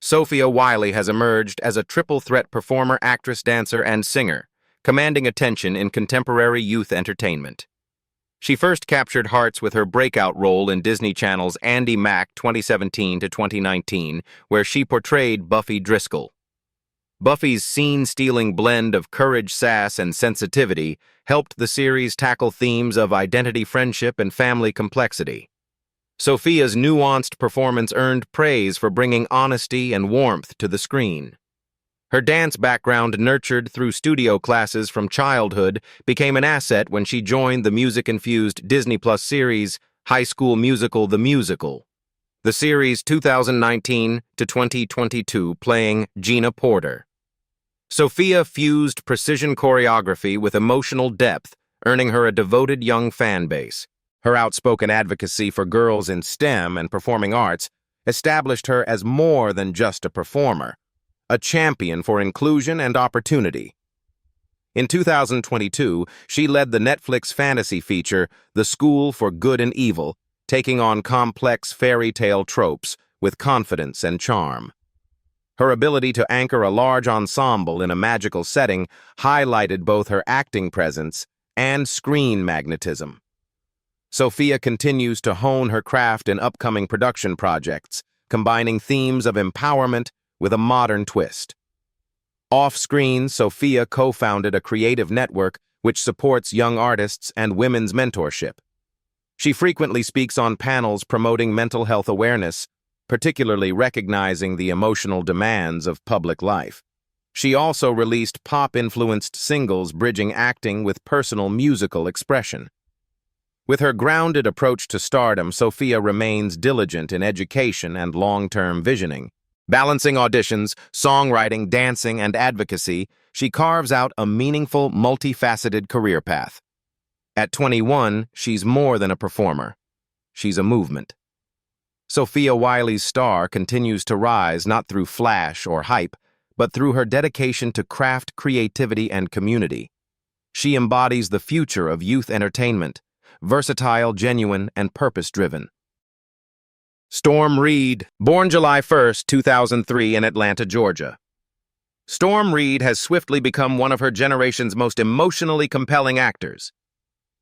Sophia Wiley has emerged as a triple-threat performer, actress, dancer, and singer, commanding attention in contemporary youth entertainment. She first captured hearts with her breakout role in Disney Channel's Andy Mack 2017 to 2019, where she portrayed Buffy Driscoll. Buffy's scene-stealing blend of courage, sass, and sensitivity helped the series tackle themes of identity, friendship, and family complexity. Sophia's nuanced performance earned praise for bringing honesty and warmth to the screen. Her dance background, nurtured through studio classes from childhood, became an asset when she joined the music-infused Disney Plus series High School Musical: The Musical. The series 2019 to 2022, playing Gina Porter. Sophia fused precision choreography with emotional depth, earning her a devoted young fan base. Her outspoken advocacy for girls in STEM and performing arts established her as more than just a performer, a champion for inclusion and opportunity. In 2022, she led the Netflix fantasy feature The School for Good and Evil, taking on complex fairy tale tropes with confidence and charm. Her ability to anchor a large ensemble in a magical setting highlighted both her acting presence and screen magnetism. Sophia continues to hone her craft in upcoming production projects, combining themes of empowerment with a modern twist. Off-screen, Sophia co-founded a creative network which supports young artists and women's mentorship. She frequently speaks on panels promoting mental health awareness, particularly recognizing the emotional demands of public life. She also released pop-influenced singles bridging acting with personal musical expression. With her grounded approach to stardom, Sophia remains diligent in education and long-term visioning. Balancing auditions, songwriting, dancing, and advocacy, she carves out a meaningful, multifaceted career path. At 21, she's more than a performer. She's a movement. Sophia Wiley's star continues to rise not through flash or hype, but through her dedication to craft, creativity, and community. She embodies the future of youth entertainment, versatile, genuine, and purpose-driven. Storm Reid, born July 1, 2003 in Atlanta, Georgia. Storm Reid has swiftly become one of her generation's most emotionally compelling actors.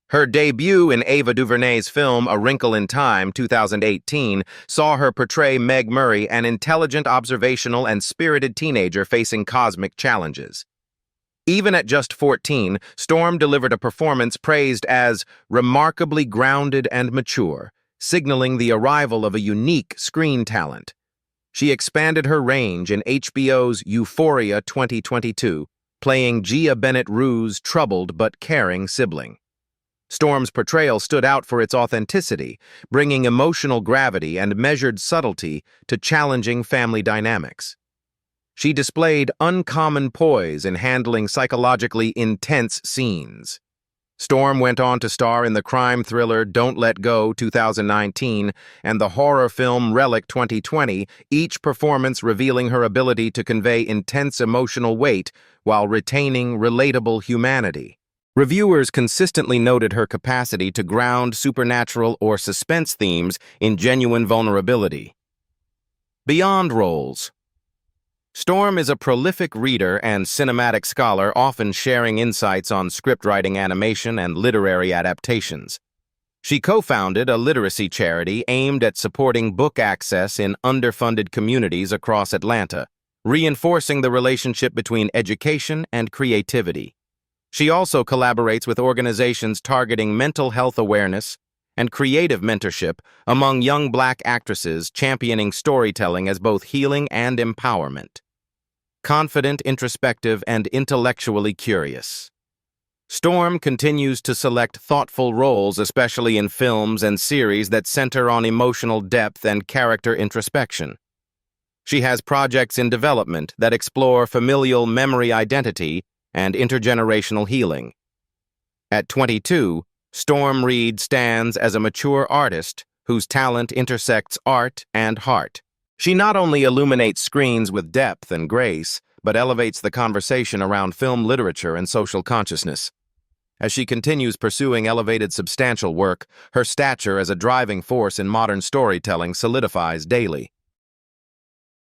Her debut in Ava DuVernay's film A Wrinkle in Time, 2018, saw her portray Meg Murray, an intelligent, observational, and spirited teenager facing cosmic challenges. Even at just 14, Storm delivered a performance praised as remarkably grounded and mature, signaling the arrival of a unique screen talent. She expanded her range in HBO's Euphoria 2022, playing Gia Bennett-Rue's troubled but caring sibling. Storm's portrayal stood out for its authenticity, bringing emotional gravity and measured subtlety to challenging family dynamics. She displayed uncommon poise in handling psychologically intense scenes. Storm went on to star in the crime thriller Don't Let Go 2019 and the horror film Relic 2020, each performance revealing her ability to convey intense emotional weight while retaining relatable humanity. Reviewers consistently noted her capacity to ground supernatural or suspense themes in genuine vulnerability. Beyond roles. Storm is a prolific reader and cinematic scholar, often sharing insights on scriptwriting, animation, and literary adaptations. She co-founded a literacy charity aimed at supporting book access in underfunded communities across Atlanta, reinforcing the relationship between education and creativity. She also collaborates with organizations targeting mental health awareness and creative mentorship among young Black actresses, championing storytelling as both healing and empowerment. Confident, introspective, and intellectually curious. Storm continues to select thoughtful roles, especially in films and series that center on emotional depth and character introspection. She has projects in development that explore familial memory identity and intergenerational healing. At 22, Storm Reid stands as a mature artist whose talent intersects art and heart. She not only illuminates screens with depth and grace, but elevates the conversation around film literature and social consciousness. As she continues pursuing elevated, substantial work, her stature as a driving force in modern storytelling solidifies daily.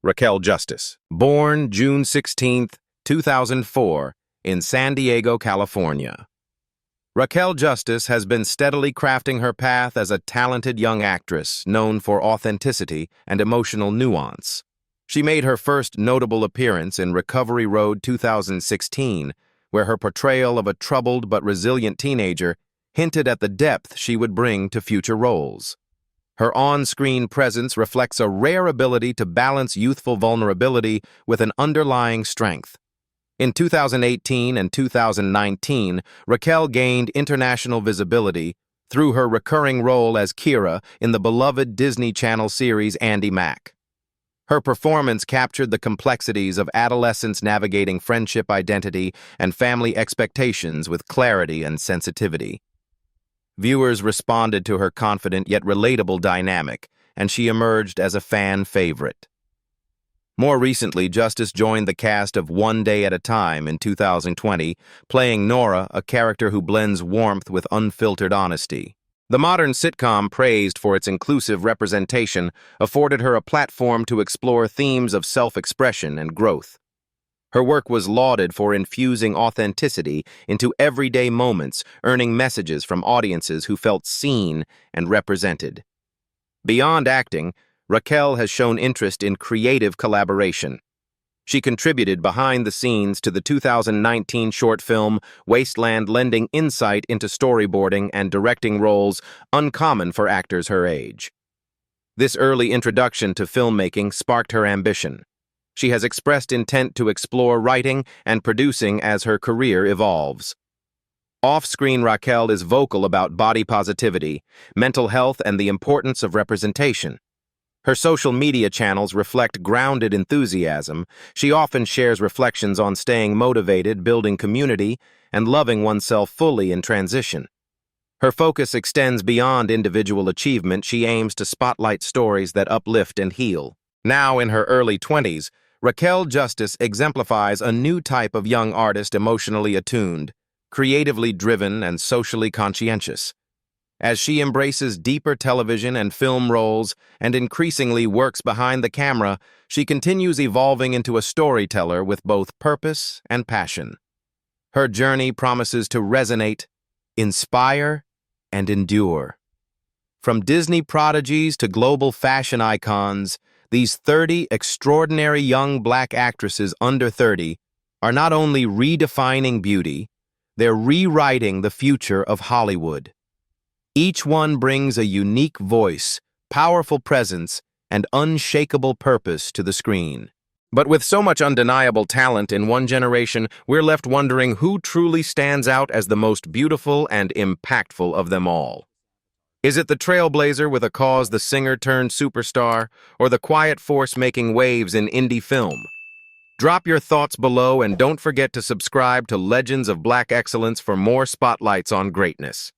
Raquel Justice, born June 16, 2004, in San Diego, California. Raquel Justice has been steadily crafting her path as a talented young actress known for authenticity and emotional nuance. She made her first notable appearance in Recovery Road 2016, where her portrayal of a troubled but resilient teenager hinted at the depth she would bring to future roles. Her on-screen presence reflects a rare ability to balance youthful vulnerability with an underlying strength. In 2018 and 2019, Raquel gained international visibility through her recurring role as Kira in the beloved Disney Channel series Andy Mack. Her performance captured the complexities of adolescents navigating friendship, identity, and family expectations with clarity and sensitivity. Viewers responded to her confident yet relatable dynamic, and she emerged as a fan favorite. More recently, Justice joined the cast of One Day at a Time in 2020, playing Nora, a character who blends warmth with unfiltered honesty. The modern sitcom, praised for its inclusive representation, afforded her a platform to explore themes of self-expression and growth. Her work was lauded for infusing authenticity into everyday moments, earning messages from audiences who felt seen and represented. Beyond acting, Raquel has shown interest in creative collaboration. She contributed behind the scenes to the 2019 short film Wasteland, lending insight into storyboarding and directing roles uncommon for actors her age. This early introduction to filmmaking sparked her ambition. She has expressed intent to explore writing and producing as her career evolves. Off-screen, Raquel is vocal about body positivity, mental health, and the importance of representation. Her social media channels reflect grounded enthusiasm. She often shares reflections on staying motivated, building community, and loving oneself fully in transition. Her focus extends beyond individual achievement. She aims to spotlight stories that uplift and heal. Now in her early 20s, Raquel Justice exemplifies a new type of young artist, emotionally attuned, creatively driven, and socially conscientious. As she embraces deeper television and film roles and increasingly works behind the camera, she continues evolving into a storyteller with both purpose and passion. Her journey promises to resonate, inspire, and endure. From Disney prodigies to global fashion icons, these 30 extraordinary young Black actresses under 30 are not only redefining beauty, they're rewriting the future of Hollywood. Each one brings a unique voice, powerful presence, and unshakable purpose to the screen. But with so much undeniable talent in one generation, we're left wondering who truly stands out as the most beautiful and impactful of them all. Is it the trailblazer with a cause, the singer-turned-superstar, or the quiet force making waves in indie film? Drop your thoughts below and don't forget to subscribe to Legends of Black Excellence for more spotlights on greatness.